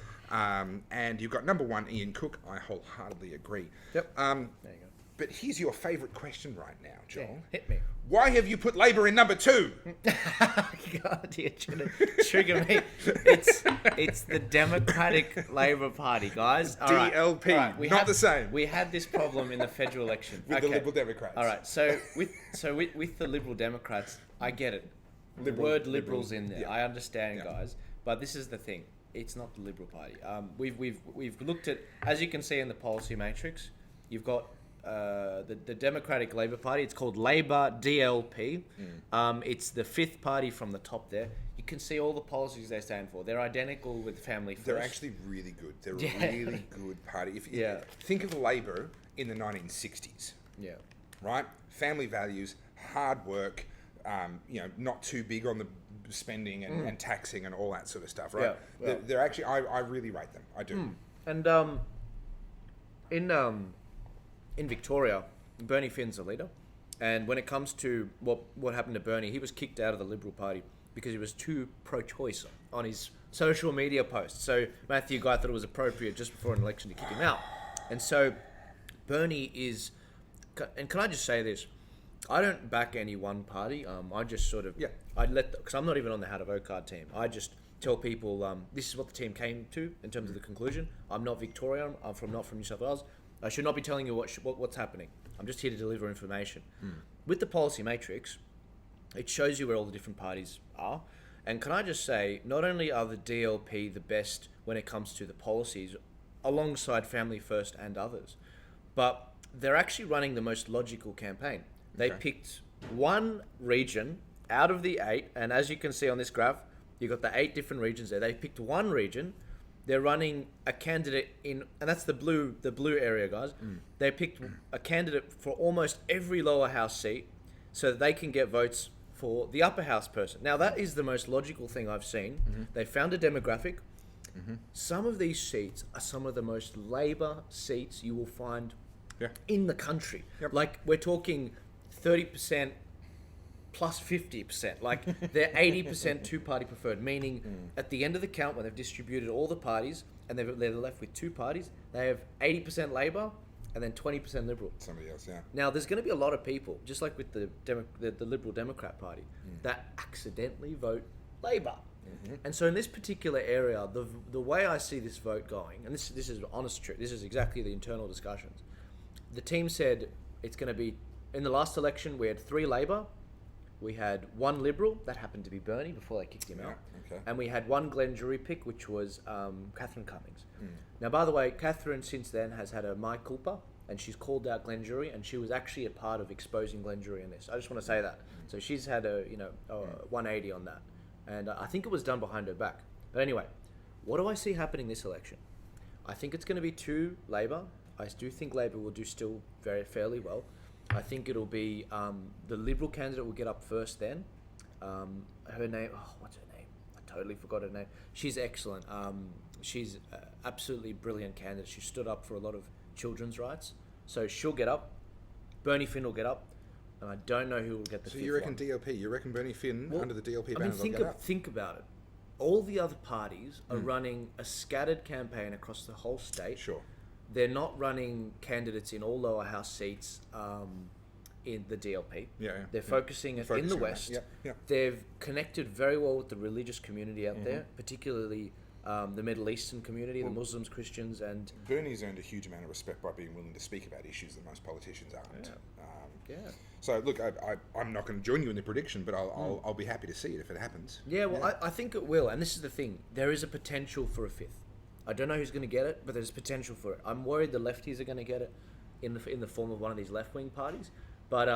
And you've got number 1, Ian Cook. I wholeheartedly agree. Yep. There you go. But here's your favourite question right now, Joel. Yeah, hit me. Why have you put Labor in number 2? God, you're trying to trigger me. It's the Democratic Labor Party, guys. DLP, All right. not the same. We had this problem in the federal election With the Liberal Democrats. All right, so with the Liberal Democrats, I get it. The word Liberals in there. Yeah. I understand, guys. But this is the thing. It's not the Liberal Party. We've looked at, as you can see in the policy matrix, you've got the Democratic Labor Party. It's called Labor DLP. It's the 5th party from the top there. You can see all the policies they stand for. They're identical with Family First. They're actually really good. They're a really good party. If think of Labor in the 1960s. Yeah. Right? Family values, hard work, not too big on the spending and taxing and all that sort of stuff, right? Yeah. They're actually, I really rate them. I do. And in Victoria, Bernie Finn's the leader. And when it comes to what happened to Bernie, he was kicked out of the Liberal Party because he was too pro-choice on his social media posts. So Matthew Guy thought it was appropriate just before an election to kick him out. And so Bernie is... And can I just say this? I don't back any one party. I just sort of... because I'm not even on the How to Vote card team. I just tell people this is what the team came to in terms of the conclusion. I'm not Victorian. I'm not from New South Wales. I should not be telling you what's happening. I'm just here to deliver information. With the policy matrix, it shows you where all the different parties are. And can I just say, not only are the DLP the best when it comes to the policies, alongside Family First and others, but they're actually running the most logical campaign. They picked one region out of the 8, and as you can see on this graph, you've got the 8 different regions there. They picked one region. They're running a candidate in, and that's the blue area, guys. They picked a candidate for almost every lower house seat so that they can get votes for the upper house person. Now, that is the most logical thing I've seen. They found a demographic. Some of these seats are some of the most Labor seats you will find in the country. Like, we're talking 30% plus 50%. Like, they're 80% two-party preferred, meaning at the end of the count, when they've distributed all the parties and they're left with 2 parties, they have 80% Labor and then 20% Liberal. Somebody else, yeah. Now, there's going to be a lot of people, just like with the Liberal Democrat Party, that accidentally vote Labor. And so in this particular area, the way I see this vote going, and this is honest truth, this is exactly the internal discussions. The team said it's going to be, in the last election, we had 3 Labor, we had one Liberal, that happened to be Bernie before they kicked him out. Okay. And we had one Druery pick, which was Catherine Cummings. Now, by the way, Catherine since then has had a mea culpa, and she's called out Druery, and she was actually a part of exposing Druery in this. I just want to say that. So she's had a 180 on that, and I think it was done behind her back. But anyway, what do I see happening this election? I think it's going to be 2 Labor. I do think Labor will do still fairly well. I think it'll be the Liberal candidate will get up first. Then her name, what's her name? I totally forgot her name. She's excellent. She's absolutely brilliant candidate. She stood up for a lot of children's rights, so she'll get up. Bernie Finn will get up, and I don't know who will get the. So you reckon DLP? You reckon Bernie Finn under the DLP banner will get up? Think about it. All the other parties are running a scattered campaign across the whole state. Sure. They're not running candidates in all lower house seats in the DLP. They're focusing in the West. They've connected very well with the religious community out there, particularly the Middle Eastern community, the Muslims, Christians, and... Bernie's earned a huge amount of respect by being willing to speak about issues that most politicians aren't. So, look, I'm not going to join you in the prediction, but I'll be happy to see it if it happens. I think it will, and this is the thing. There is a potential for a 5th. I don't know who's going to get it, but there's potential for it. I'm worried the lefties are going to get it in the form of one of these left-wing parties. But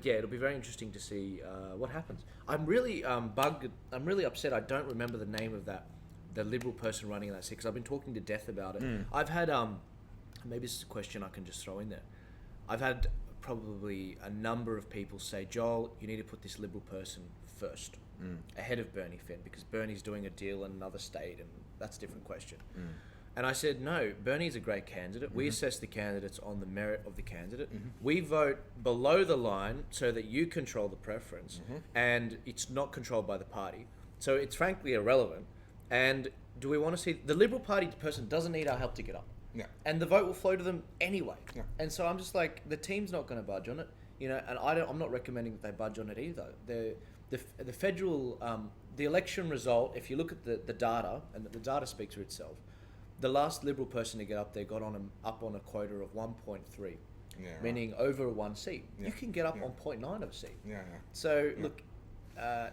yeah, it'll be very interesting to see what happens. I'm really bugged. I'm really upset. I don't remember the name of the Liberal person running that seat, because I've been talking to Death about it. I've had maybe this is a question I can just throw in there. I've had probably a number of people say, Joel, you need to put this Liberal person first, ahead of Bernie Finn, because Bernie's doing a deal in another state, and that's a different question. And I said, no, Bernie's a great candidate. We assess the candidates on the merit of the candidate. We vote below the line so that you control the preference, and it's not controlled by the party. So it's frankly irrelevant. And do we want to see... The Liberal Party person doesn't need our help to get up. And the vote will flow to them anyway. And so I'm just like, the team's not going to budge on it. And I'm not recommending that they budge on it either. The federal... the election result, if you look at the data, and the data speaks for itself, the last Liberal person to get up there got up on a quota of 1.3, meaning over 1 seat. You can get up on 0.9 of a seat. So, look,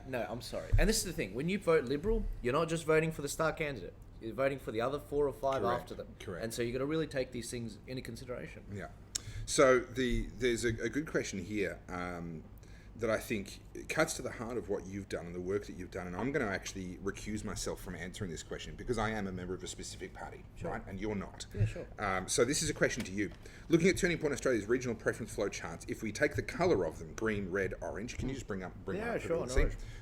no, I'm sorry. And this is the thing. When you vote Liberal, you're not just voting for the star candidate. You're voting for the other 4 or 5 after them. And so you've got to really take these things into consideration. So there's a good question here that I think cuts to the heart of what you've done and the work that you've done. And I'm going to actually recuse myself from answering this question because I am a member of a specific party, right? And you're not. So this is a question to you. Looking at Turning Point Australia's regional preference flow charts, if we take the colour of them, green, red, orange, can you just bring up?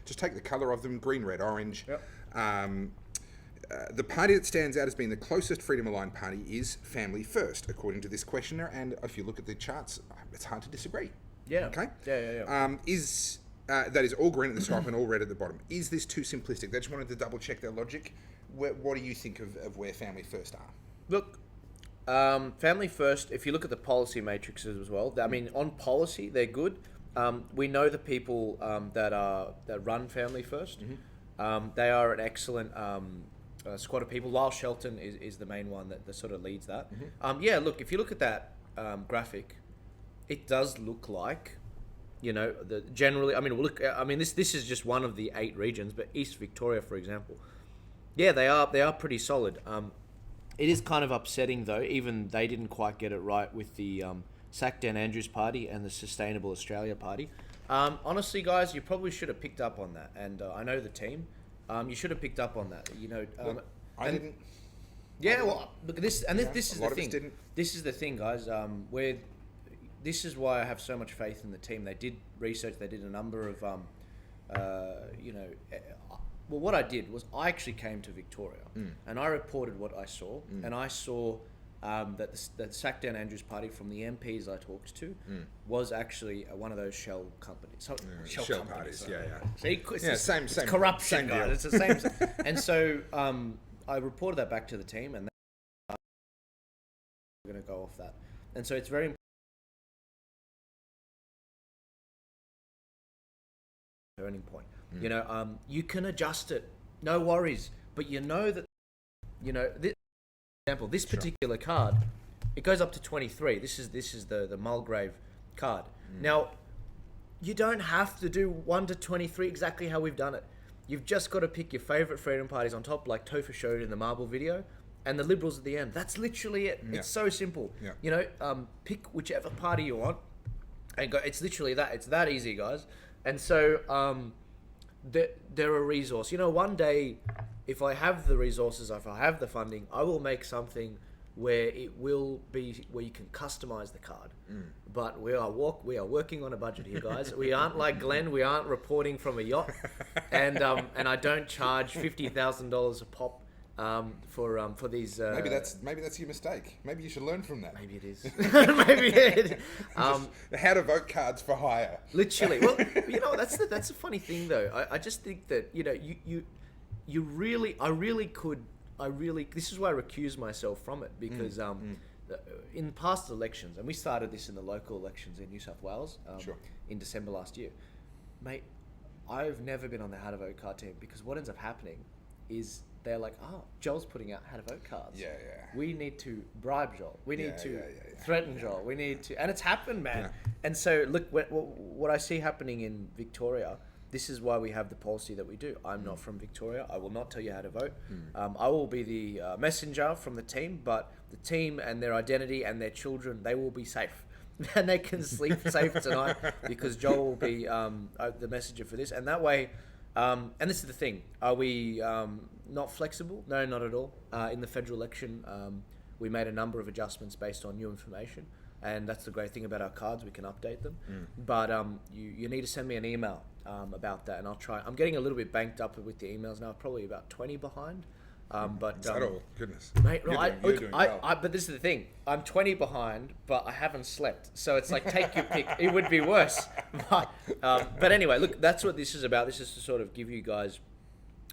Just take the colour of them, green, red, orange. The party that stands out as being the closest freedom-aligned party is Family First, according to this questionnaire. And if you look at the charts, it's hard to disagree. Okay? That is all green at the top and all red at the bottom. Is this too simplistic? They just wanted to double-check their logic. What do you think of where Family First are? Look, Family First, if you look at the policy matrices as well, I mean, on policy, they're good. We know the people that run Family First. They are an excellent squad of people. Lyle Shelton is the main one that sort of leads that. Look, if you look at that graphic, it does look like, generally. I mean, this is just one of the 8 regions, but East Victoria, for example, they are pretty solid. It is kind of upsetting though. Even they didn't quite get it right with the Sackdan Andrews Party and the Sustainable Australia Party. Honestly, guys, you probably should have picked up on that. And I know the team. You should have picked up on that. I didn't. Look, this is the thing. This is the thing, guys. This is why I have so much faith in the team. They did research. They did a number of, what I did was I actually came to Victoria and I reported what I saw. And I saw that the Sackdan Andrews Party, from the MPs I talked to, was actually one of those shell companies. Shell parties, same corruption, guys. It's the same. And so I reported that back to the team, and we're going to go off that. And so it's very important. Turning point. You can adjust it, no worries. But this particular card, it goes up to 23. This is the Mulgrave card. Now, you don't have to do 1 to 23 exactly how we've done it. You've just got to pick your favourite freedom parties on top, like Topher showed in the Marble video, and the Liberals at the end. That's literally it. Yeah. It's so simple. Yeah. You know, pick whichever party you want, and go. It's literally that. It's that easy, guys. And so, they're a resource. You know, one day, if I have the resources, if I have the funding, I will make something where it will be where you can customize the card. But we are working on a budget here, guys. We aren't like Glenn. We aren't reporting from a yacht, and I don't charge $50,000 a pop for these. Maybe that's your mistake. Maybe you should learn from that. Maybe it is. Maybe it. The how to vote cards for hire. Literally. Well, you know, that's a funny thing though. I just think that, you know, this is why I recuse myself from it, because in past elections, and we started this in the local elections in New South Wales in December last year, mate, I've never been on the how to vote card team, because what ends up happening is they're like, oh, Joel's putting out how to vote cards. Yeah. We need to bribe Joel. We need to threaten Joel. We need to, and it's happened, man. Yeah. And so look, what I see happening in Victoria, this is why we have the policy that we do. I'm not from Victoria. I will not tell you how to vote. I will be the messenger from the team, but the team and their identity and their children, they will be safe. And they can sleep safe tonight, because Joel will be the messenger for this. And that way, and this is the thing, are we not flexible? No, not at all. In the federal election, we made a number of adjustments based on new information. And that's the great thing about our cards, we can update them. But you need to send me an email about that, and I'll try. I'm getting a little bit banked up with the emails now, probably about 20 behind. But Is that all? Goodness. Mate, no, You're doing well. but this is the thing. I'm 20 behind, but I haven't slept. So it's like, take your pick. It would be worse. But anyway, look, that's what this is about. This is to sort of give you guys,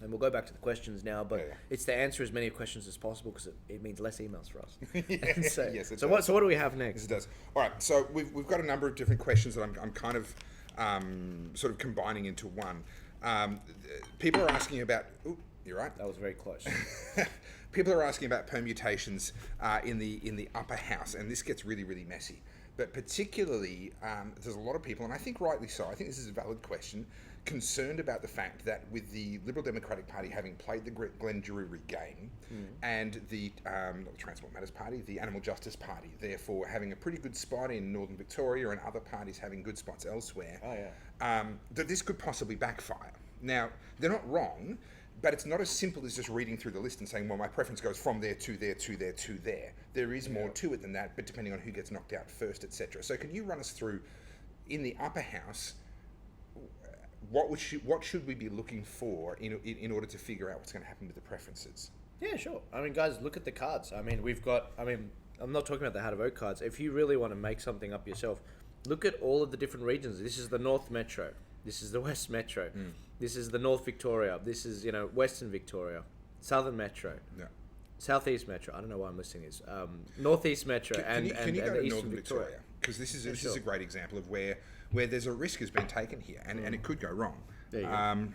and we'll go back to the questions now, but it's to answer as many questions as possible, because it means less emails for us. Yes, so what do we have next? Yes, it does. All right, so we've got a number of different questions that I'm kind of sort of combining into one. People are asking about... Ooh, you're right. That was very close. People are asking about permutations in the upper house, and this gets really, really messy. But particularly, there's a lot of people, and I think rightly so, I think this is a valid question, concerned about the fact that with the Liberal Democratic Party having played the Glenn Druery game, and the not the Transport Matters Party, the Animal Justice Party, therefore having a pretty good spot in Northern Victoria and other parties having good spots elsewhere, that this could possibly backfire. Now, they're not wrong, but it's not as simple as just reading through the list and saying, well, my preference goes from there to there to there to there. There is more to it than that, but depending on who gets knocked out first, etc. So can you run us through, in the upper house, what should we be looking for in order to figure out what's going to happen with the preferences? Yeah, sure. I mean, guys, look at the cards. I mean, I'm not talking about the how to vote cards. If you really want to make something up yourself, look at all of the different regions. This is the North Metro. This is the West Metro. This is the North Victoria. This is, Western Victoria. Southern Metro. Yeah. Southeast Metro. I don't know why I'm listing this. Northeast Metro Can you go to Eastern Northern Victoria. Victoria? Because this is a great example of where there's a risk has been taken here, and it could go wrong. There you go.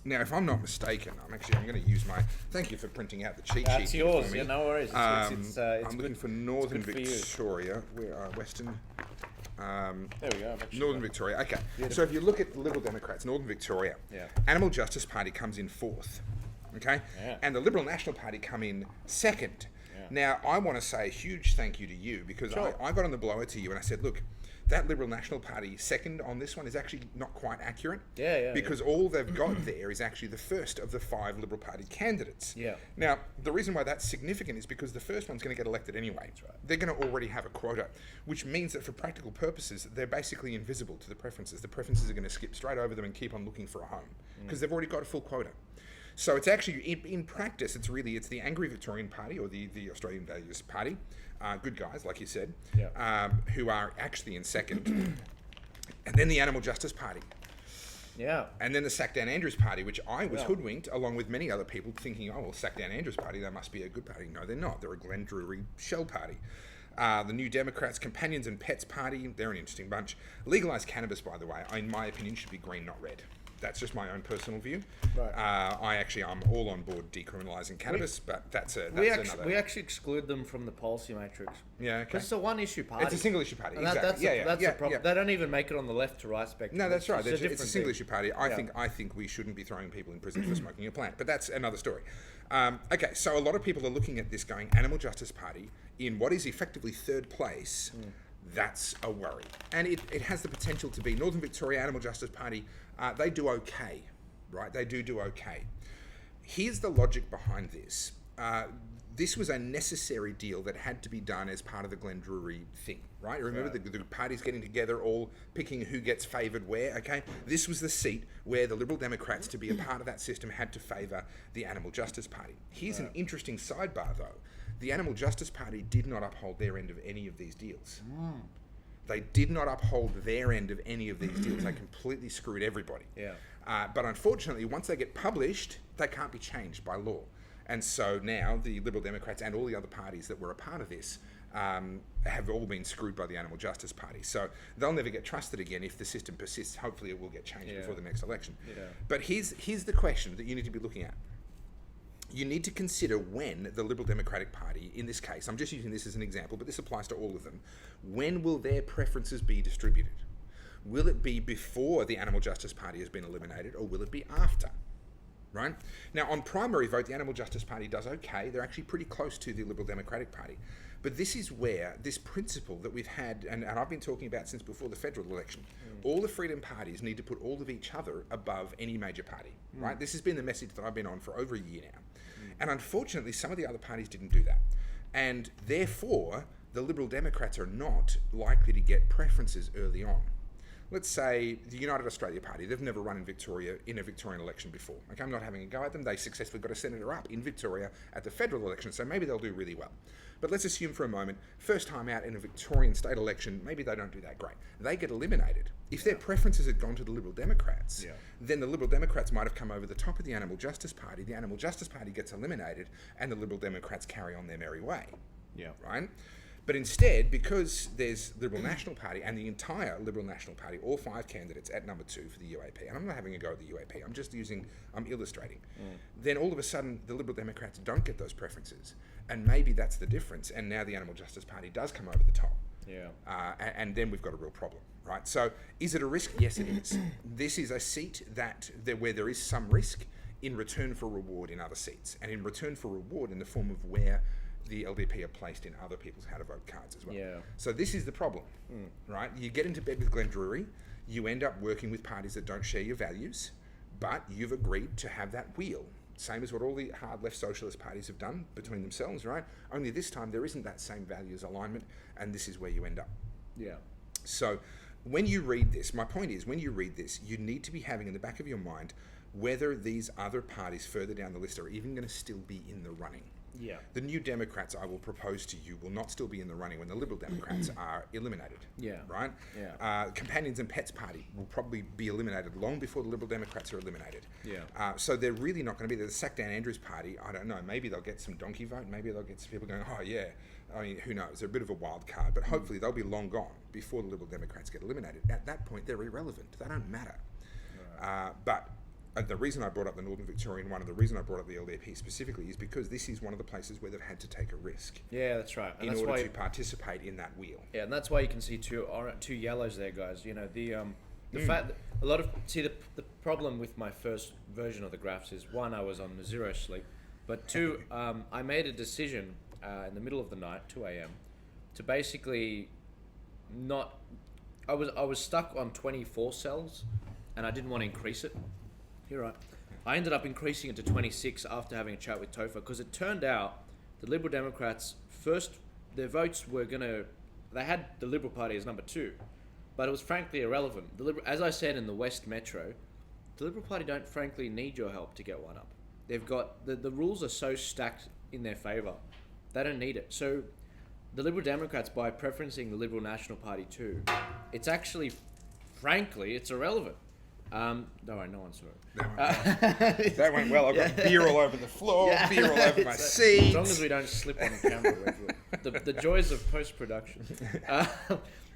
Now, if I'm not mistaken, I'm going to use my... Thank you for printing out the cheat sheet. That's yours. For me. Yeah, no worries. It's I'm looking for Northern good for you. Victoria. Where are Western... there we go. Northern Victoria. Okay. Beautiful. So if you look at the Liberal Democrats, Northern Victoria, Animal Justice Party comes in fourth. Okay? Yeah. And the Liberal National Party come in second. Yeah. Now, I want to say a huge thank you to you, because I got on the blower to you and I said, look, that Liberal National Party second on this one is actually not quite accurate. Because all they've got there is actually the first of the 5 Liberal Party candidates. Yeah. Now, the reason why that's significant is because the first one's going to get elected anyway. That's right. They're going to already have a quota, which means that for practical purposes, they're basically invisible to the preferences. The preferences are going to skip straight over them and keep on looking for a home, because they've already got a full quota. So it's actually, in practice, it's the Angry Victorian Party, or the Australian Values Party, good guys, like you said, who are actually in second. And then the Animal Justice Party. Yeah. And then the Sack Down Andrews Party, which I was hoodwinked, along with many other people, thinking, oh, well, Sack Down Andrews Party, that must be a good party. No, they're not. They're a Glenn Druery shell party. The New Democrats, Companions and Pets Party, they're an interesting bunch. Legalised cannabis, by the way, in my opinion, should be green, not red. That's just my own personal view. Right. I'm all on board decriminalising cannabis, but that's another. We actually exclude them from the policy matrix. Yeah, okay. Because it's a one-issue party. It's a single-issue party, And exactly. That's the problem. They don't even make it on the left to right spectrum. No, that's right. It's a different single-issue party. I Yeah. think we shouldn't be throwing people in prison for smoking a plant, but that's another story. Okay, so a lot of people are looking at this going, Animal Justice Party, in what is effectively third place, that's a worry. And it has the potential to be Northern Victoria Animal Justice Party, they do okay, right? They do okay. Here's the logic behind this. This was a necessary deal that had to be done as part of the Druery thing, right? Remember the parties getting together, all picking who gets favoured where, okay? This was the seat where the Liberal Democrats, to be a part of that system, had to favour the Animal Justice Party. Here's an interesting sidebar, though. The Animal Justice Party did not uphold their end of any of these deals. They did not uphold their end of any of these deals. They completely screwed everybody. Yeah. But unfortunately, once they get published, they can't be changed by law. And so now the Liberal Democrats and all the other parties that were a part of this have all been screwed by the Animal Justice Party. So they'll never get trusted again if the system persists. Hopefully it will get changed before the next election. Yeah. But here's the question that you need to be looking at. You need to consider when the Liberal Democratic Party, in this case, I'm just using this as an example, but this applies to all of them, when will their preferences be distributed? Will it be before the Animal Justice Party has been eliminated, or will it be after? Right? Now, on primary vote, the Animal Justice Party does okay. They're actually pretty close to the Liberal Democratic Party. But this is where this principle that we've had, and I've been talking about since before the federal election, all the freedom parties need to put all of each other above any major party, right? This has been the message that I've been on for over a year now. And unfortunately, some of the other parties didn't do that. And therefore, the Liberal Democrats are not likely to get preferences early on. Let's say the United Australia Party, they've never run in Victoria in a Victorian election before. Okay, I'm not having a go at them. They successfully got a senator up in Victoria at the federal election, so maybe they'll do really well. But let's assume for a moment, first time out in a Victorian state election, maybe they don't do that great. They get eliminated. If their preferences had gone to the Liberal Democrats, then the Liberal Democrats might have come over the top of the Animal Justice Party. The Animal Justice Party gets eliminated, and the Liberal Democrats carry on their merry way. Yeah. Right? But instead, because there's Liberal National Party and the entire Liberal National Party, all 5 candidates at number 2 for the UAP, and I'm not having a go at the UAP, I'm illustrating, then all of a sudden the Liberal Democrats don't get those preferences. And maybe that's the difference. And now the Animal Justice Party does come over the top. Yeah. And then we've got a real problem, right? So is it a risk? Yes, it is. This is a seat where there is some risk in return for reward in other seats, and in return for reward in the form of where the LDP are placed in other people's how to vote cards as well. Yeah. So this is the problem, right? You get into bed with Druery, you end up working with parties that don't share your values, but you've agreed to have that wheel. Same as what all the hard left socialist parties have done between themselves, right? Only this time there isn't that same values alignment, and this is where you end up. Yeah. So when you read this, my point is, when you read this, you need to be having in the back of your mind whether these other parties further down the list are even going to still be in the running. Yeah. The New Democrats, I will propose to you, will not still be in the running when the Liberal Democrats are eliminated. Yeah. Right? Yeah. Companions and Pets Party will probably be eliminated long before the Liberal Democrats are eliminated. Yeah. So they're really not going to be there. The Sackdown Andrews Party, I don't know, maybe they'll get some donkey vote, maybe they'll get some people going, oh yeah. I mean, who knows? They're a bit of a wild card, but hopefully they'll be long gone before the Liberal Democrats get eliminated. At that point, they're irrelevant. They don't matter. Right. But the reason I brought up the Northern Victorian one, and the reason I brought up the LDP specifically, is because this is one of the places where they've had to take a risk. Yeah, that's right. And in that's order why to participate in that wheel. Yeah, and that's why you can see two yellows there, guys. You know, the fact that the problem with my first version of the graphs is, one, I was on zero sleep, but two, I made a decision in the middle of the night, 2 a.m., to basically not. I was stuck on 24 cells, and I didn't want to increase it. You're right. I ended up increasing it to 26 after having a chat with Topher, because it turned out the Liberal Democrats, first, their votes were they had the Liberal Party as number 2, but it was frankly irrelevant. As I said in the West Metro, the Liberal Party don't frankly need your help to get one up. They've got, the rules are so stacked in their favour, they don't need it. So the Liberal Democrats, by preferencing the Liberal National Party too, it's actually, frankly, it's irrelevant. Don't worry, no one saw it. That went well. I've got beer all over the floor, beer all over my seat. As long as we don't slip on camera, the joys of post-production.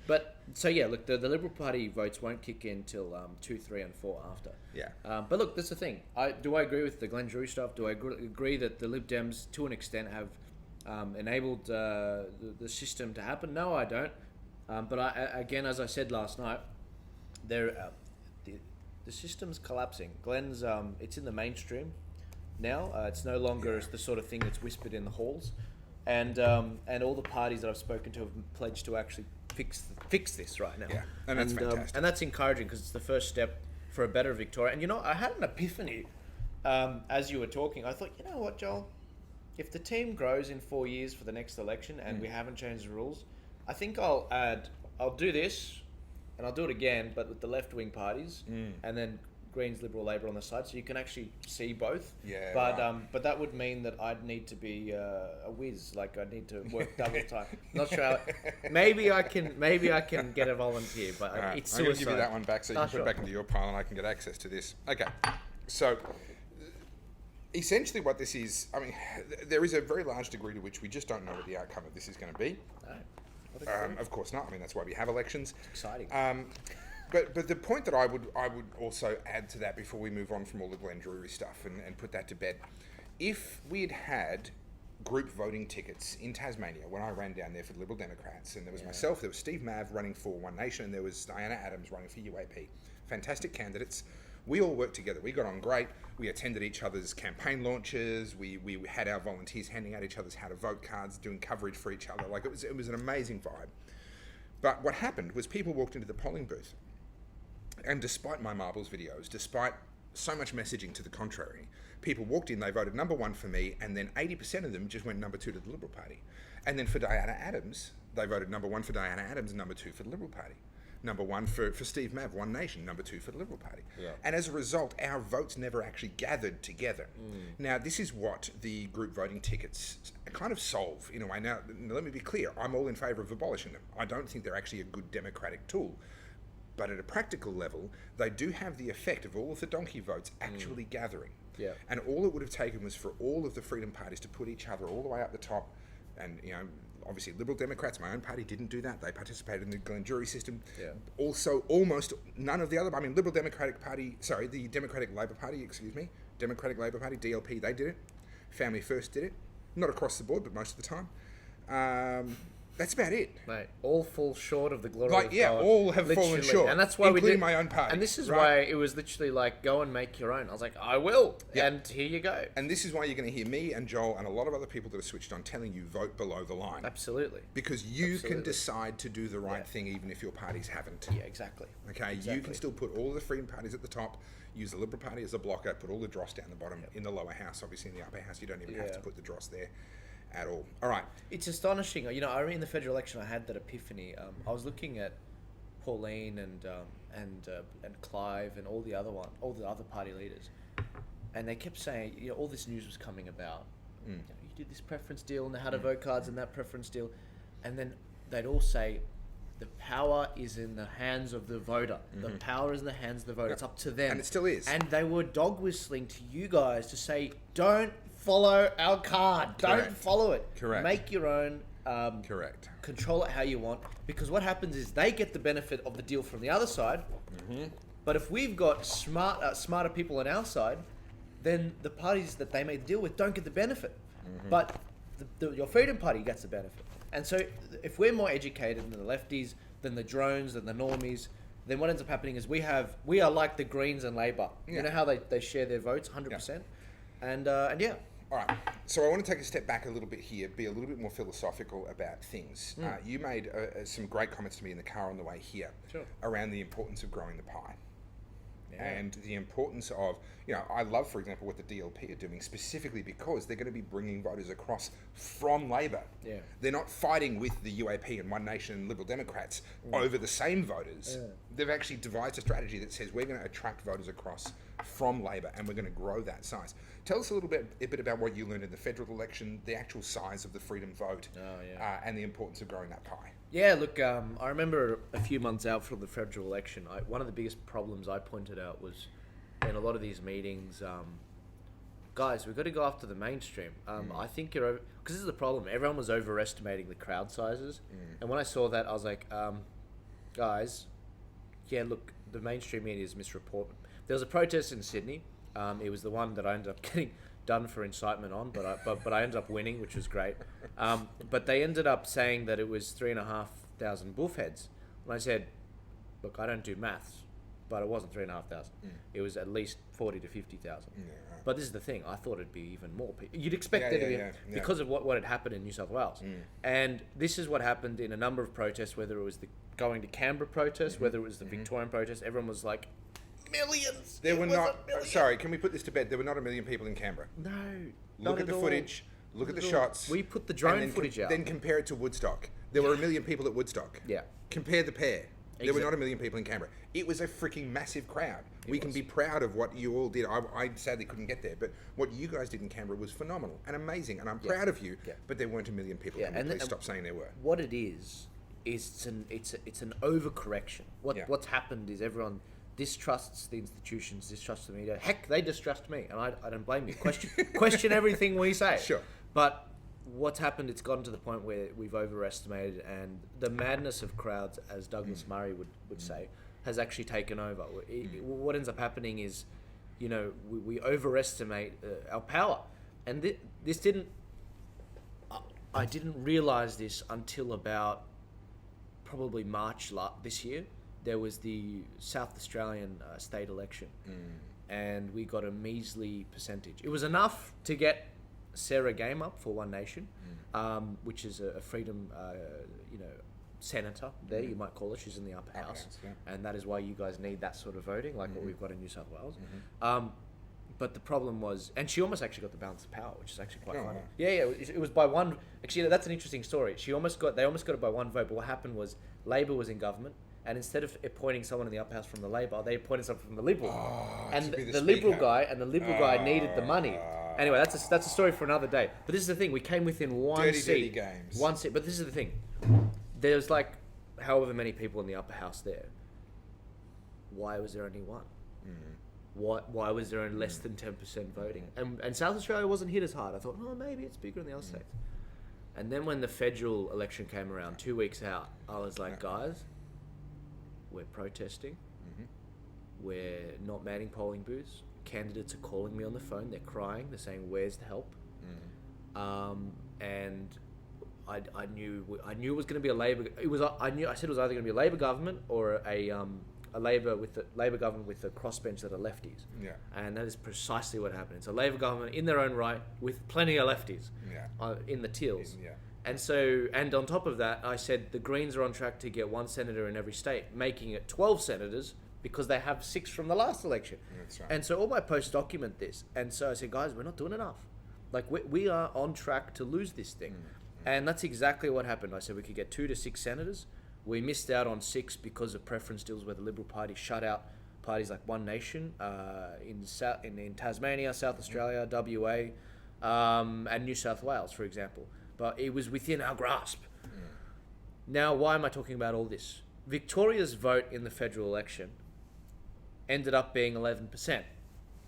But so yeah, look, the Liberal Party votes won't kick in till 2, 3, and 4 after. Yeah. But look, that's the thing. Do I agree with the Glenn Druery stuff? Do I agree that the Lib Dems, to an extent, have enabled the system to happen? No, I don't. But again, as I said last night, the system's collapsing. Glenn's it's in the mainstream now. It's no longer the sort of thing that's whispered in the halls, and all the parties that I've spoken to have pledged to actually fix this right now. Yeah, and that's fantastic. And that's encouraging because it's the first step for a better Victoria. And you know, I had an epiphany as you were talking. I thought, you know what, Joel? If the team grows in 4 years for the next election and we haven't changed the rules, I think I'll do this, and I'll do it again, but with the left-wing parties, and then Greens, Liberal, Labor on the side, so you can actually see both. Yeah. But right. but that would mean that I'd need to be a whiz, like I'd need to work double time. Not sure. Maybe I can get a volunteer, but Right. it's I'm going suicide. to give you that one back so you can put it back into your pile and I can get access to this. Okay. So essentially what this is, I mean, there is a very large degree to which we just don't know what the outcome of this is going to be. No. Of course not. I mean, that's why we have elections. It's exciting. But the point that I would also add to that before we move on from all the Glenn Druery stuff and put that to bed, if we had group voting tickets in Tasmania when I ran down there for the Liberal Democrats, and there was myself, there was Steve Mav running for One Nation, and there was Diana Adams running for UAP. Fantastic candidates. We all worked together. We got on great. We attended each other's campaign launches. We had our volunteers handing out each other's how to vote cards, doing coverage for each other. Like it was an amazing vibe. But what happened was people walked into the polling booth, and despite my marbles videos, despite so much messaging to the contrary, people walked in, they voted number 1 for me, and then 80% of them just went number 2 to the Liberal Party. And then for Diana Adams, they voted number 1 for Diana Adams and number 2 for the Liberal Party. Number 1 for Steve Mav, One Nation, number 2 for the Liberal Party. Yeah. And as a result, our votes never actually gathered together. Now, this is what the group voting tickets kind of solve in a way. Now, let me be clear, I'm all in favour of abolishing them. I don't think they're actually a good democratic tool. But at a practical level, they do have the effect of all of the donkey votes actually gathering. Yeah. And all it would have taken was for all of the freedom parties to put each other all the way up the top. And, you know, obviously Liberal Democrats, my own party, didn't do that. They participated in the Glenn Druery system. Yeah. Also, almost none of the other, I mean, Liberal Democratic Party, sorry, the Democratic Labor Party, Democratic Labor Party, DLP, they did it. Family First did it. Not across the board, but most of the time. That's about it. Mate, all fall short of the glory Like, of yeah, God. all have fallen Literally. short, And that's why we including did my own party, And this is right? why it was literally like, go and make your own. I was like, I will. Yeah. And here you go. And this is why you're going to hear me and Joel and a lot of other people that are switched on telling you vote below the line. Absolutely. Because you Absolutely. can decide to do the right Yeah. thing even if your parties haven't. Yeah, exactly. Okay, you can still put all the freedom parties at the top, use the Liberal Party as a blocker, put all the dross down the bottom in the lower house. Obviously in the upper house you don't even have to put the dross there at all. All right. It's astonishing. You know, I mean, in the federal election, I had that epiphany. I was looking at Pauline and Clive and all the other party leaders, and they kept saying, you know, all this news was coming about. You know, you did this preference deal and the how to vote cards and that preference deal, and then they'd all say, the power is in the hands of the voter. The power is in the hands of the voter. It's up to them. And it still is. And they were dog whistling to you guys to say, don't follow our card. Correct. Don't follow it. Correct. Make your own. Correct. Control it how you want. Because what happens is they get the benefit of the deal from the other side. But if we've got smarter people on our side, then the parties that they made the deal with don't get the benefit. But your Freedom Party gets the benefit. And so if we're more educated than the lefties, than the drones, than the normies, then what ends up happening is we are like the Greens and Labor. Yeah. You know how they share their votes 100%? And yeah. All right. So I want to take a step back a little bit here, be a little bit more philosophical about things. You made some great comments to me in the car on the way here around the importance of growing the pie. Yeah. And the importance of, you know, I love, for example, what the DLP are doing specifically because they're going to be bringing voters across from Labor. Yeah. They're not fighting with the UAP and One Nation and Liberal Democrats over the same voters. They've actually devised a strategy that says we're going to attract voters across from Labor, and we're going to grow that size. Tell us a bit about what you learned in the federal election, the actual size of the freedom vote, and the importance of growing that pie. Yeah, look, I remember a few months out from the federal election, one of the biggest problems I pointed out was in a lot of these meetings, guys, we've got to go after the mainstream. I think because this is the problem. Everyone was overestimating the crowd sizes, and when I saw that, I was like, guys, yeah, look, the mainstream media is misreporting. There was a protest in Sydney. It was the one that I ended up getting done for incitement on, but I ended up winning, which was great. But they ended up saying that it was 3,500 bullheads. And I said, look, I don't do maths, but it wasn't 3,500. It was at least 40 to 50,000. Yeah, right. But this is the thing. I thought it'd be even more people. You'd expect there to be because of what had happened in New South Wales. And this is what happened in a number of protests, whether it was the going to Canberra protest, whether it was the Victorian protest. Everyone was like, millions. There were not. Sorry, can we put this to bed? There were not 1 million people in Canberra. No. Look at the footage. Look at the shots. We put the drone footage out. Then compare it to Woodstock. There were 1 million people at Woodstock. Yeah. Compare the pair. There were not 1 million people in Canberra. It was a freaking massive crowd. We can be proud of what you all did. I sadly couldn't get there, but what you guys did in Canberra was phenomenal and amazing, and I'm proud of you. Yeah. But there weren't 1 million people. Can we please stop saying there were? What it is it's an overcorrection. What's happened is everyone distrusts the institutions, distrusts the media. Heck, they distrust me, and I don't blame you. Question everything we say. Sure. But what's happened, it's gotten to the point where we've overestimated, and the madness of crowds, as Douglas Murray would say, has actually taken over. What ends up happening is, we overestimate our power. And this didn't... I didn't realise this until about probably March this year. There was the South Australian state election, and we got a measly percentage. It was enough to get Sarah Game up for One Nation, which is a freedom, senator there, you might call her. She's in the upper house. And that is why you guys need that sort of voting, like what we've got in New South Wales. But the problem was, and she almost actually got the balance of power, which is actually quite funny. Wow. Yeah, it was by one. Actually, that's an interesting story. They almost got it by one vote. But what happened was Labor was in government, and instead of appointing someone in the upper house from the Labor, they appointed someone from the Liberal. And the Liberal guy needed the money. Anyway, that's a story for another day. But this is the thing: we came within one seat. Dirty games. One seat. But this is the thing: there's like however many people in the upper house there. Why was there only one? Why was there only less than 10% voting? And South Australia wasn't hit as hard. I thought, maybe it's bigger in the other states. And then when the federal election came around, 2 weeks out, I was like, guys, we're protesting. We're not manning polling booths. Candidates are calling me on the phone. They're crying. They're saying, where's the help? And I knew it was going to be a Labor. I said it was either going to be a Labor government or a Labor government with a crossbench that are lefties. Yeah. And that is precisely what happened. It's a Labor government in their own right with plenty of lefties. In the teals. And on top of that, I said the Greens are on track to get one senator in every state, making it 12 senators because they have 6 from the last election. That's right. And so all my posts document this. And so I said, guys, we're not doing enough. Like we are on track to lose this thing. And that's exactly what happened. I said we could get 2 to 6 senators. We missed out on 6 because of preference deals where the Liberal Party shut out parties like One Nation in Tasmania, South Australia, WA, and New South Wales, for example. But it was within our grasp. Now, why am I talking about all this? Victoria's vote in the federal election ended up being 11%.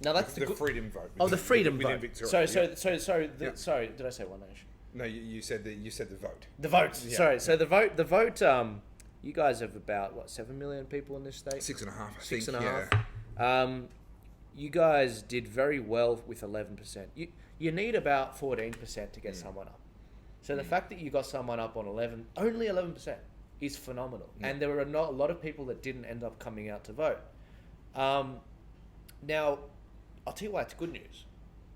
Now that's the freedom vote. The freedom vote. Victoria. Sorry, did I say One Nation? No, you said the vote. The vote. Yeah. Sorry. So the vote. You guys have about 7 million people in this state. 6.5. I Six think, and a half. You guys did very well with 11%. You need about 14% to get someone up. So the fact that you got someone up on only 11%, is phenomenal. And there were not a lot of people that didn't end up coming out to vote. Now, I'll tell you why it's good news.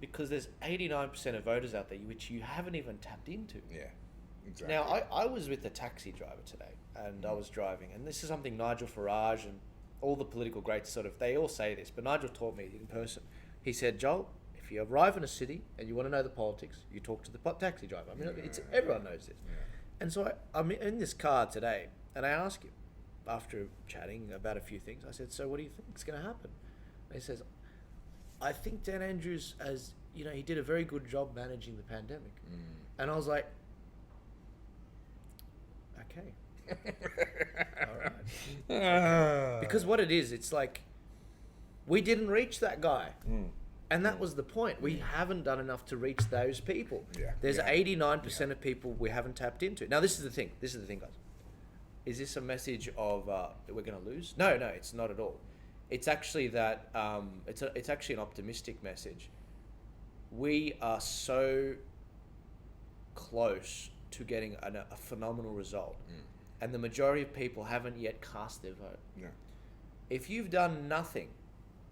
Because there's 89% of voters out there which you haven't even tapped into. Yeah, exactly. Now, I was with a taxi driver today, and I was driving, and this is something Nigel Farage and all the political greats they all say this, but Nigel taught me in person. He said, Joel, if you arrive in a city and you want to know the politics, you talk to the taxi driver. I mean, everyone knows this. Yeah. And so I'm in this car today, and I ask him, after chatting about a few things, I said, so what do you think is going to happen? And he says, I think Dan Andrews, as you know, he did a very good job managing the pandemic. And I was like, okay. All right. Because what it is, it's like, we didn't reach that guy. And that was the point. We haven't done enough to reach those people. There's 89% of people we haven't tapped into. Now, this is the thing. This is the thing, guys. Is this a message of that we're going to lose? No, it's not at all. It's actually that it's actually an optimistic message. We are so close to getting a phenomenal result, and the majority of people haven't yet cast their vote. If you've done nothing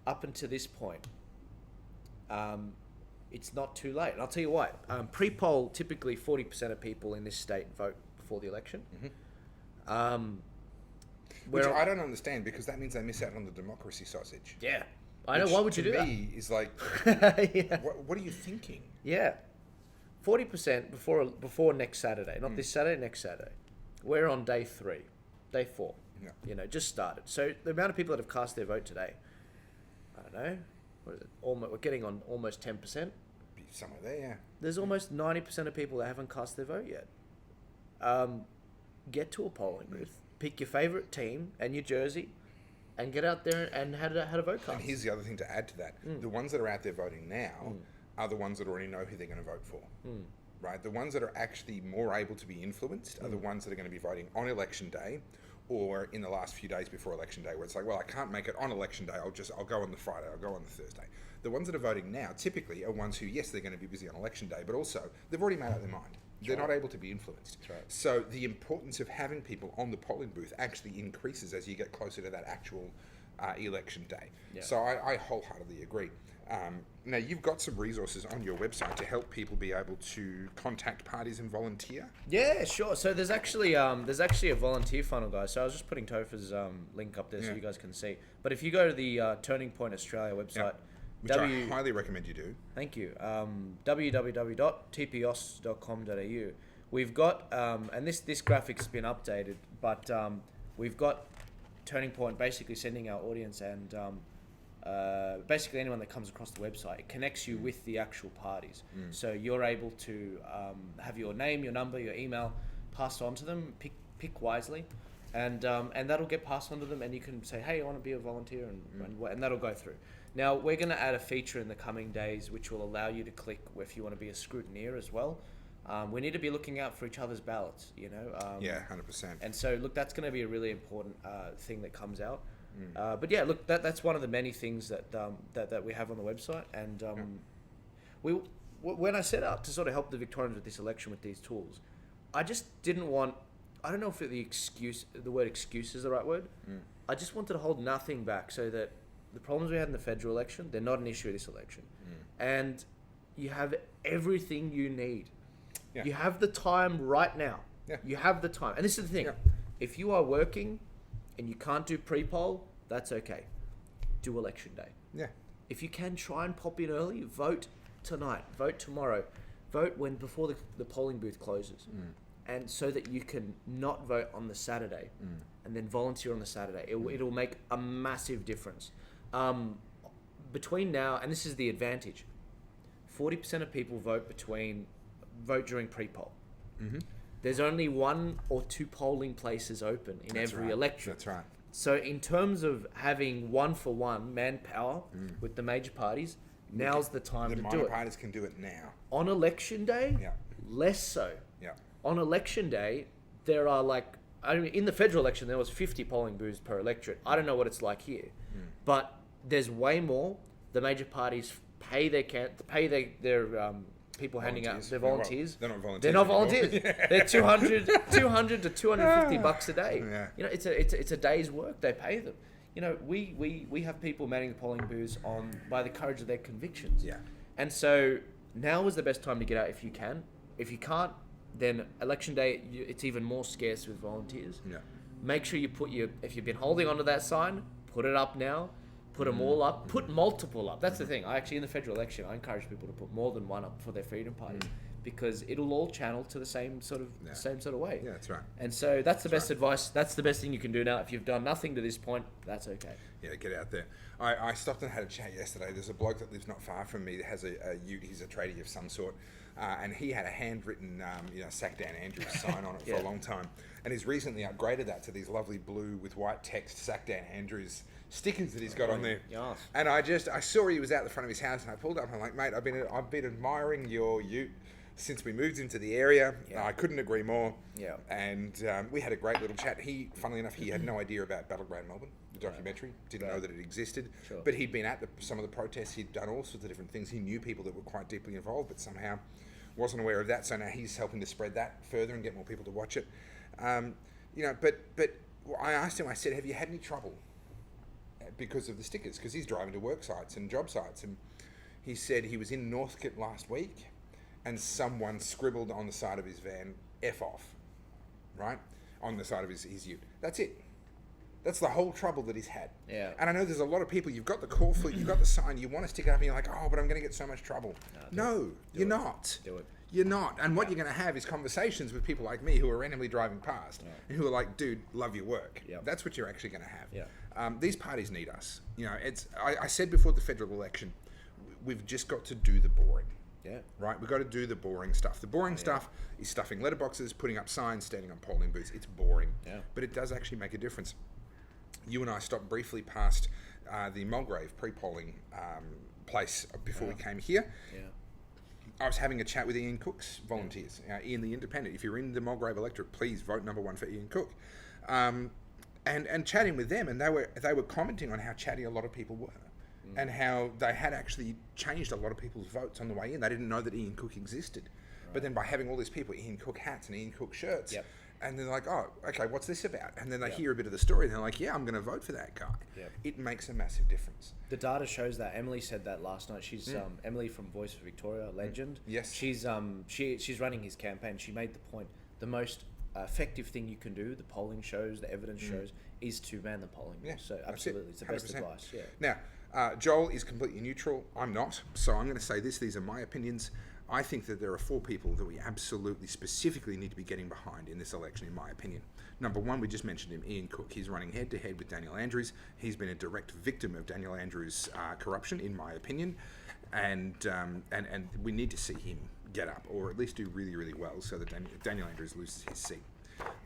up until this point, it's not too late. And I'll tell you why. Pre-poll, typically 40% of people in this state vote before the election. Which I don't understand, because that means they miss out on the democracy sausage. Yeah. I know. Why would you do that? To me, is like, what are you thinking? Yeah. 40% before next Saturday. Not this Saturday, next Saturday. We're on day 3. Day 4. Yeah. You know, just started. So the amount of people that have cast their vote today, I don't know, what is it? We're getting on almost 10%. Be somewhere there, yeah. There's almost 90% of people that haven't cast their vote yet. Get to a polling booth, pick your favourite team and your jersey, and get out there and have a vote cast. And here's the other thing to add to that. The ones that are out there voting now are the ones that already know who they're going to vote for. Right? The ones that are actually more able to be influenced are the ones that are going to be voting on election day, or in the last few days before election day, where it's like, well, I can't make it on election day, I'll go on the Friday, I'll go on the Thursday. The ones that are voting now typically are ones who, yes, they're going to be busy on election day, but also they've already made up their mind. They're not able to be influenced. That's right. So the importance of having people on the polling booth actually increases as you get closer to that actual election day. Yeah. So I wholeheartedly agree. Now, you've got some resources on your website to help people be able to contact parties and volunteer. Yeah, sure. So there's actually a volunteer funnel, guys. So I was just putting Topher's link up there so you guys can see. But if you go to the Turning Point Australia website, which I highly recommend you do. Thank you. www.tpos.com.au. We've got, and this graphic's been updated, but we've got Turning Point basically sending our audience and basically anyone that comes across the website, it connects you with the actual parties. So you're able to have your name, your number, your email passed on to them, pick wisely, and that'll get passed on to them, and you can say, hey, I want to be a volunteer, and that'll go through. Now, we're going to add a feature in the coming days which will allow you to click if you want to be a scrutineer as well. We need to be looking out for each other's ballots, you know. 100%. And so, look, that's going to be a really important thing that comes out. But yeah, look, that's one of the many things that we have on the website. And when I set out to sort of help the Victorians with this election with these tools, I just didn't want, I don't know if the word excuse is the right word. I just wanted to hold nothing back so that the problems we had in the federal election, they're not an issue this election. And you have everything you need. Yeah. You have the time right now. Yeah. You have the time. And this is the thing. Yeah. If you are working and you can't do pre-poll, that's okay. Do election day. Yeah. If you can, try and pop in early. Vote tonight. Vote tomorrow. Vote before the polling booth closes. And so that you can not vote on the Saturday and then volunteer on the Saturday. It'll make a massive difference. Between now, and this is the advantage, 40% of people vote during pre-poll. There's only 1 or 2 polling places open in every election. That's right. So in terms of having 1-for-1 manpower with the major parties, now's the time to do it. The minor parties can do it now. On election day, less so. Yeah. On election day, there are in the federal election, there was 50 polling booths per electorate. I don't know what it's like here, but there's way more. The major parties pay their people handing out their volunteers. They're not volunteers. They're not volunteers. They're 200 to 250 bucks a day. Yeah. You know, it's a day's work. They pay them. You know, we have people manning the polling booths by the courage of their convictions. Yeah. And so now is the best time to get out if you can. If you can't, then election day it's even more scarce with volunteers. Yeah. Make sure you if you've been holding onto that sign, put it up now. Put them all up. Put multiple up. That's the thing. In the federal election, I encourage people to put more than one up for their freedom parties because it'll all channel to the same sort of way. Yeah, that's right. And so that's the best advice. That's the best thing you can do now. If you've done nothing to this point, that's okay. Yeah, get out there. I stopped and had a chat yesterday. There's a bloke that lives not far from me that has a ute. He's a tradie of some sort. And he had a handwritten, Sack Dan Andrews sign on it for a long time. And he's recently upgraded that to these lovely blue with white text Sack Dan Andrews stickers that he's got on there. Yes. And I saw he was out the front of his house, and I pulled up and I'm like, mate, I've been admiring your ute since we moved into the area. I couldn't agree more. Yeah. And we had a great little chat. Funnily enough, he had no idea about Battleground Melbourne, the documentary. Didn't know that it existed. Sure. But he'd been at some of the protests. He'd done all sorts of different things. He knew people that were quite deeply involved, but somehow wasn't aware of that. So now he's helping to spread that further and get more people to watch it. But I asked him, I said, have you had any trouble because of the stickers? Because he's driving to work sites and job sites. And he said he was in Northcote last week and someone scribbled on the side of his van, F off, right? On the side of his ute. That's it. That's the whole trouble that he's had. Yeah. And I know there's a lot of people, you've got the call for, you've got the sign, you want to stick it up and you're like, oh, but I'm going to get so much trouble. No, you're not. Do it. You're not. And what you're going to have is conversations with people like me who are randomly driving past and who are like, dude, love your work. Yeah. That's what you're actually going to have. Yeah. These parties need us. I said before the federal election, we've just got to do the boring. Yeah. Right? We've got to do the boring stuff. The boring stuff is stuffing letterboxes, putting up signs, standing on polling booths. It's boring. Yeah. But it does actually make a difference. You and I stopped briefly past the Mulgrave pre-polling place before we came here. Yeah. I was having a chat with Ian Cook's volunteers, Ian the Independent. If you're in the Mulgrave electorate, please vote number 1 for Ian Cook. And chatting with them, and they were commenting on how chatty a lot of people were, and how they had actually changed a lot of people's votes on the way in. They didn't know that Ian Cook existed, but then by having all these people, Ian Cook hats and Ian Cook shirts, and they're like, oh, okay, what's this about? And then they hear a bit of the story, and they're like, yeah, I'm going to vote for that guy. It makes a massive difference. The data shows that. Emily said that last night. She's Emily from Voice of Victoria, legend. Yes. She's running his campaign. She made the point: the most effective thing you can do, the polling shows, the evidence shows, is to ban the polling. Yeah, So absolutely, it's the best 100%. advice. Yeah. Now, Joel is completely neutral. I'm not. So I'm going to say this. These are my opinions. I think that there are 4 people that we absolutely specifically need to be getting behind in this election, in my opinion. Number 1, we just mentioned him, Ian Cook. He's running head-to-head with Daniel Andrews. He's been a direct victim of Daniel Andrews' corruption, in my opinion. And we need to see him get up, or at least do really, really well, so that Daniel Andrews loses his seat.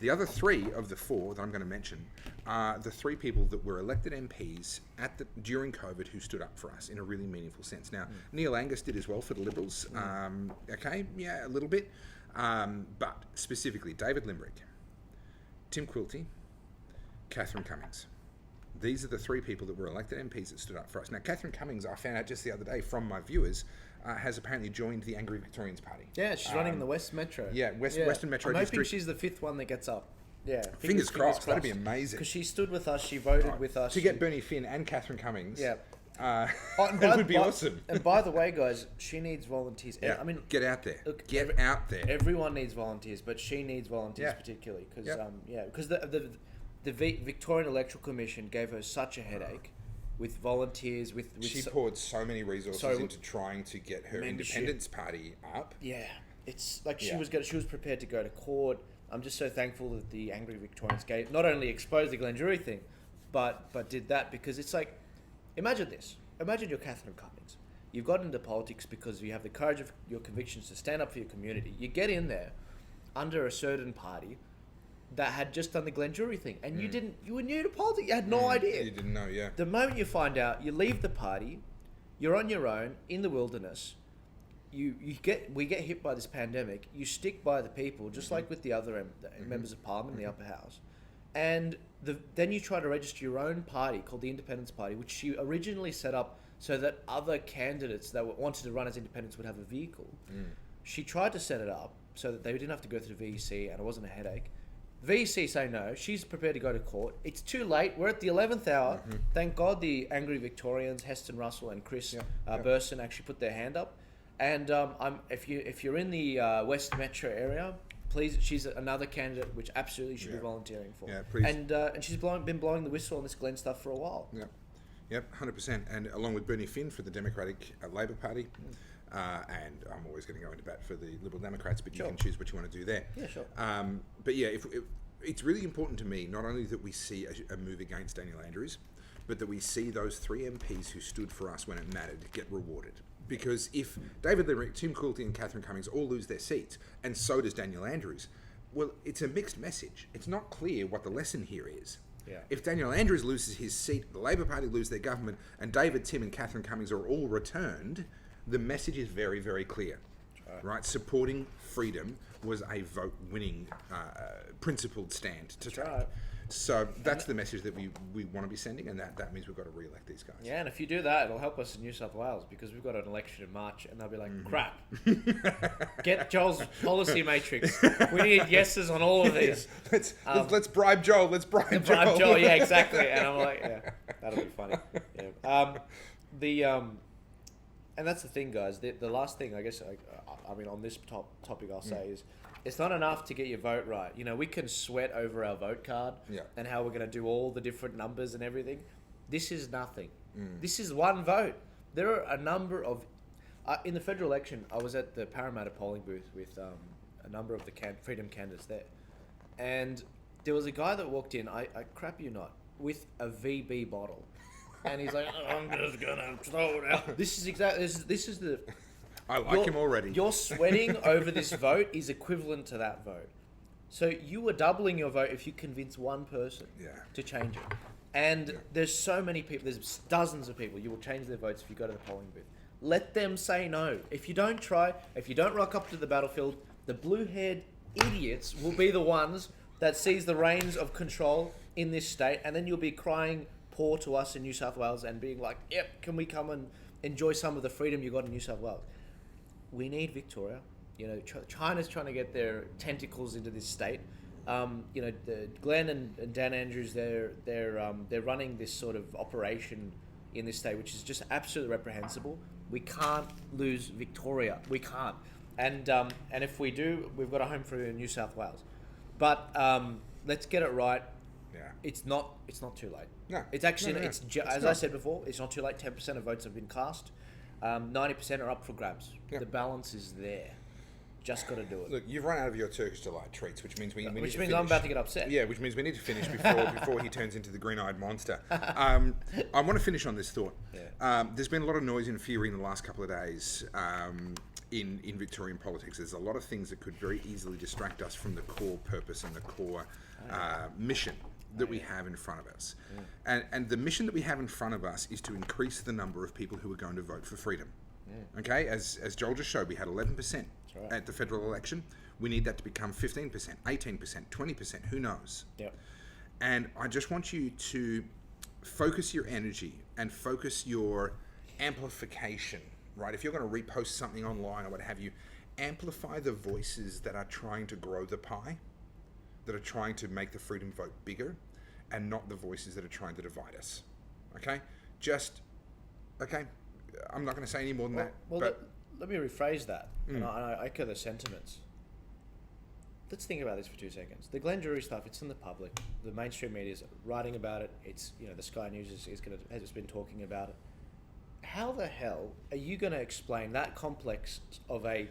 The other 3 of the 4 that I'm going to mention are the 3 people that were elected MPs during COVID who stood up for us in a really meaningful sense. Now, Neil Angus did as well for the Liberals. A little bit. But specifically, David Limbrick, Tim Quilty, Catherine Cummings. These are the 3 people that were elected MPs that stood up for us. Now, Catherine Cummings, I found out just the other day from my viewers, has apparently joined the Angry Victorians Party. Yeah, she's running in the West Metro. Western Metro I'm District. hoping she's the 5th one that gets up. Yeah. Fingers crossed. That'd be amazing. Because she stood with us, she voted with us. To get Bernie Finn and Catherine Cummings. Yeah. That would be awesome. And by the way, guys, she needs volunteers. Yeah. I mean, get out there. Look, get out there. Everyone needs volunteers, but she needs volunteers particularly because the Victorian Electoral Commission gave her such a headache with volunteers. She poured so many resources into trying to get her independence party up. Yeah, it's like she was prepared to go to court. I'm just so thankful that the Angry Victorians not only exposed the Druery thing, but did that, because it's like, imagine this. Imagine you're Catherine Cummings. You've got into politics because you have the courage of your convictions to stand up for your community. You get in there under a certain party that had just done the Druery thing, and you were new to politics. You had no idea. You didn't know, yeah. The moment you find out, you leave the party, you're on your own in the wilderness. We get hit by this pandemic. You stick by the people, just like with the other members of Parliament in the upper house, and then you try to register your own party called the Independence Party, which she originally set up so that other candidates that wanted to run as independents would have a vehicle. She tried to set it up so that they didn't have to go through the VEC and it wasn't a headache. VEC say no. She's prepared to go to court. It's too late. We're at the 11th hour. Thank God the Angry Victorians, Heston Russell and Chris Burson, actually put their hand up. And if you're in the West Metro area, please, she's another candidate which absolutely should be volunteering for. Yeah, please. And she's been blowing the whistle on this Glenn stuff for a while. Yep, 100%. And along with Bernie Finn for the Democratic Labor Party. and I'm always going to go into bat for the Liberal Democrats, but Sure. you can choose what you want to do there. Yeah, sure. But yeah, it's really important to me not only that we see a move against Daniel Andrews, but that we see those 3 MPs who stood for us when it mattered get rewarded. Because if David Limerick, Tim Quilty and Catherine Cummings all lose their seats, and so does Daniel Andrews, well, it's a mixed message. It's not clear what the lesson here is. Yeah. If Daniel Andrews loses his seat, the Labor Party lose their government, and David, Tim and Catherine Cummings are all returned, the message is very, very clear. Right? Supporting freedom was a vote-winning, principled stand to take. right. So that's the message that we want to be sending, and that means we've got to re-elect these guys. Yeah, and if you do that, it'll help us in New South Wales because we've got an election in March, and they'll be like, crap. Get Joel's policy matrix. We need yeses on all of these. Let's bribe Joel. Let's bribe Joel. Joel, yeah, exactly. And I'm like, yeah, that'll be funny. Yeah. And that's the thing, guys. The last thing, I guess, I mean, on this topic, I'll say is, it's not enough to get your vote right. You know, we can sweat over our vote card and how we're going to do all the different numbers and everything. This is nothing. This is one vote. There are a number of... in the federal election, I was at the Parramatta polling booth with a number of the Freedom candidates there. And there was a guy that walked in, I crap you not, with a VB bottle. And he's like, I'm just going to throw it out. This is exactly... This is the... I like him already. Your sweating over this vote is equivalent to that vote. So you are doubling your vote if you convince one person to change it. And there's so many people, there's dozens of people, you will change their votes if you go to the polling booth. Let them say no. If you don't try, if you don't rock up to the battlefield, the blue-haired idiots will be the ones that seize the reins of control in this state, and then you'll be crying poor to us in New South Wales and being like, yep, can we come and enjoy some of the freedom you got in New South Wales? We need Victoria. You know, China's trying to get their tentacles into this state. You know, Glenn and Dan Andrews, they're running this sort of operation in this state, which is just absolutely reprehensible. We can't lose Victoria. We can't. And if we do, we've got a home for New South Wales. But let's get it right. Yeah. It's not too late. No. It's actually as I said before, it's not too late. 10% of votes have been cast. 90% are up for grabs. Yeah. The balance is there. Just got to do it. Look, you've run out of your Turkish delight treats, which means we need to finish. I'm about to get upset. Yeah, which means we need to finish before he turns into the green-eyed monster. I want to finish on this thought. Yeah. There's been a lot of noise and fury in the last couple of days in Victorian politics. There's a lot of things that could very easily distract us from the core purpose and the core mission that we have in front of us. And the mission that we have in front of us is to increase the number of people who are going to vote for freedom. Okay, as Joel just showed, we had 11% at the federal election. We need that to become 15%, 18%, 20%, who knows? Yep. And I just want you to focus your energy and focus your amplification, right? If you're going to repost something online or what have you, amplify the voices that are trying to grow the pie, that are trying to make the freedom vote bigger, and not the voices that are trying to divide us. Okay? Okay? I'm not going to say any more than that. Well, let me rephrase that, and I echo the sentiments. Let's think about this for 2 seconds. The Glenn Druery stuff, it's in the public. The mainstream media is writing about it. It's, you know, the Sky News has been talking about it. How the hell are you going to explain that complex of a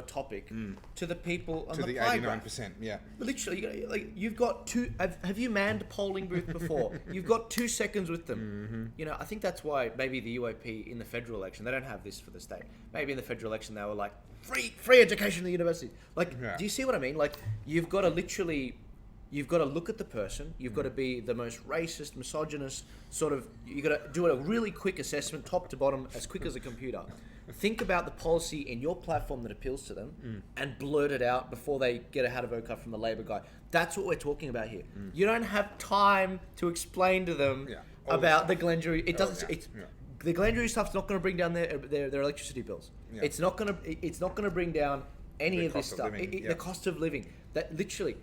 topic to the people on the playground? 89%, yeah. Literally, you've got have you manned a polling booth before? You've got 2 seconds with them. You know, I think that's why maybe the UAP in the federal election, they don't have this for the state. Maybe in the federal election they were like, free education in the university. Do you see what I mean? Like, you've got to look at the person. You've got to be the most racist, misogynist sort of. You've got to do a really quick assessment, top to bottom, as quick as a computer. Think about the policy in your platform that appeals to them and blurt it out before they get a how-to-vote card from the Labor guy. That's what we're talking about here. You don't have time to explain to them about the Glenn Druery. It doesn't. The Glenn Druery stuff's not going to bring down their electricity bills. Yeah. It's not going to bring down any of this stuff. The cost of living. That literally.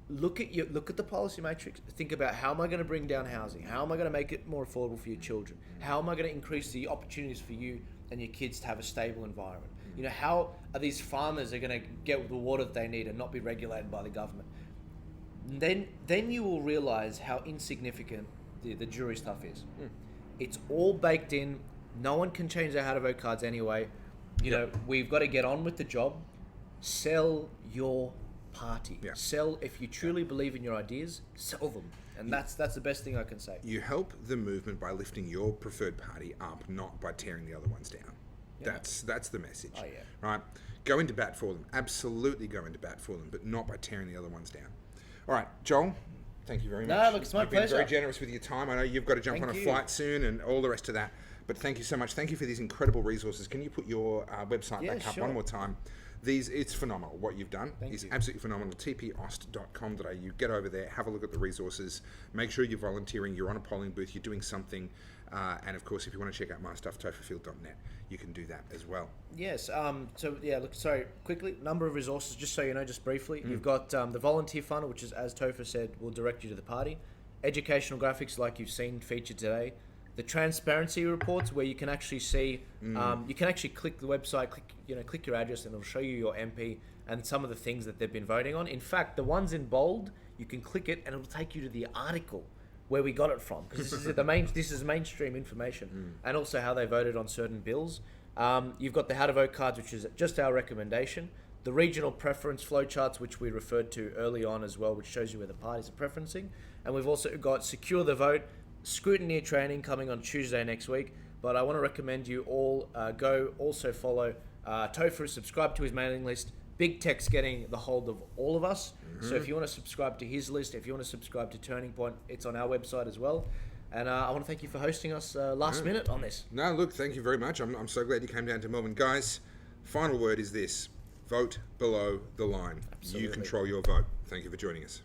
Look at the policy matrix. Think about, how am I going to bring down housing? How am I going to make it more affordable for your children? How am I going to increase the opportunities for you and your kids to have a stable environment? You know, how are these farmers are going to get the water that they need and not be regulated by the government? Then you will realize how insignificant the jury stuff is. It's all baked in. No one can change their how to vote cards anyway. You know, we've got to get on with the job. Sell your party. Yeah. Sell, if you truly believe in your ideas, sell them. And that's the best thing I can say. You help the movement by lifting your preferred party up, not by tearing the other ones down. Yeah. That's the message. Oh, yeah. Right? Go into bat for them. Absolutely go into bat for them, but not by tearing the other ones down. All right, Joel, thank you very much. No, look, it's my You've pleasure. been very generous with your time. I know you've got to jump Thank on a you. flight soon and all the rest of that. But thank you so much. Thank you for these incredible resources. Can you put your website Yeah, back up sure. one more time? It's phenomenal. What you've done Thank is you. absolutely phenomenal. tpost.com.au. Get over there, have a look at the resources. Make sure you're volunteering. You're on a polling booth. You're doing something. And of course, if you want to check out my stuff, topherfield.net, you can do that as well. Yes. So yeah. Look. Sorry. Quickly. Number of resources. Just so you know. Just briefly. You've got the volunteer funnel, which is, as Topher said, will direct you to the party. Educational graphics, like you've seen featured today. The transparency reports, where you can actually see. You can actually click the website. Click your address, and it'll show you your MP and some of the things that they've been voting on. In fact, the ones in bold, you can click it, and it'll take you to the article where we got it from, because this is mainstream information, and also how they voted on certain bills. You've got the how to vote cards, which is just our recommendation. The regional preference flowcharts, which we referred to early on as well, which shows you where the parties are preferencing. And we've also got secure the vote scrutineer training coming on Tuesday next week. But I want to recommend you all go also follow Topher, subscribe to his mailing list. Big Tech's getting the hold of all of us. So if you want to subscribe to his list, if you want to subscribe to Turning Point, it's on our website as well. And I want to thank you for hosting us last minute on this. No, look, thank you very much. I'm so glad you came down to Melbourne. Guys, final word is this. Vote below the line. Absolutely. You control your vote. Thank you for joining us.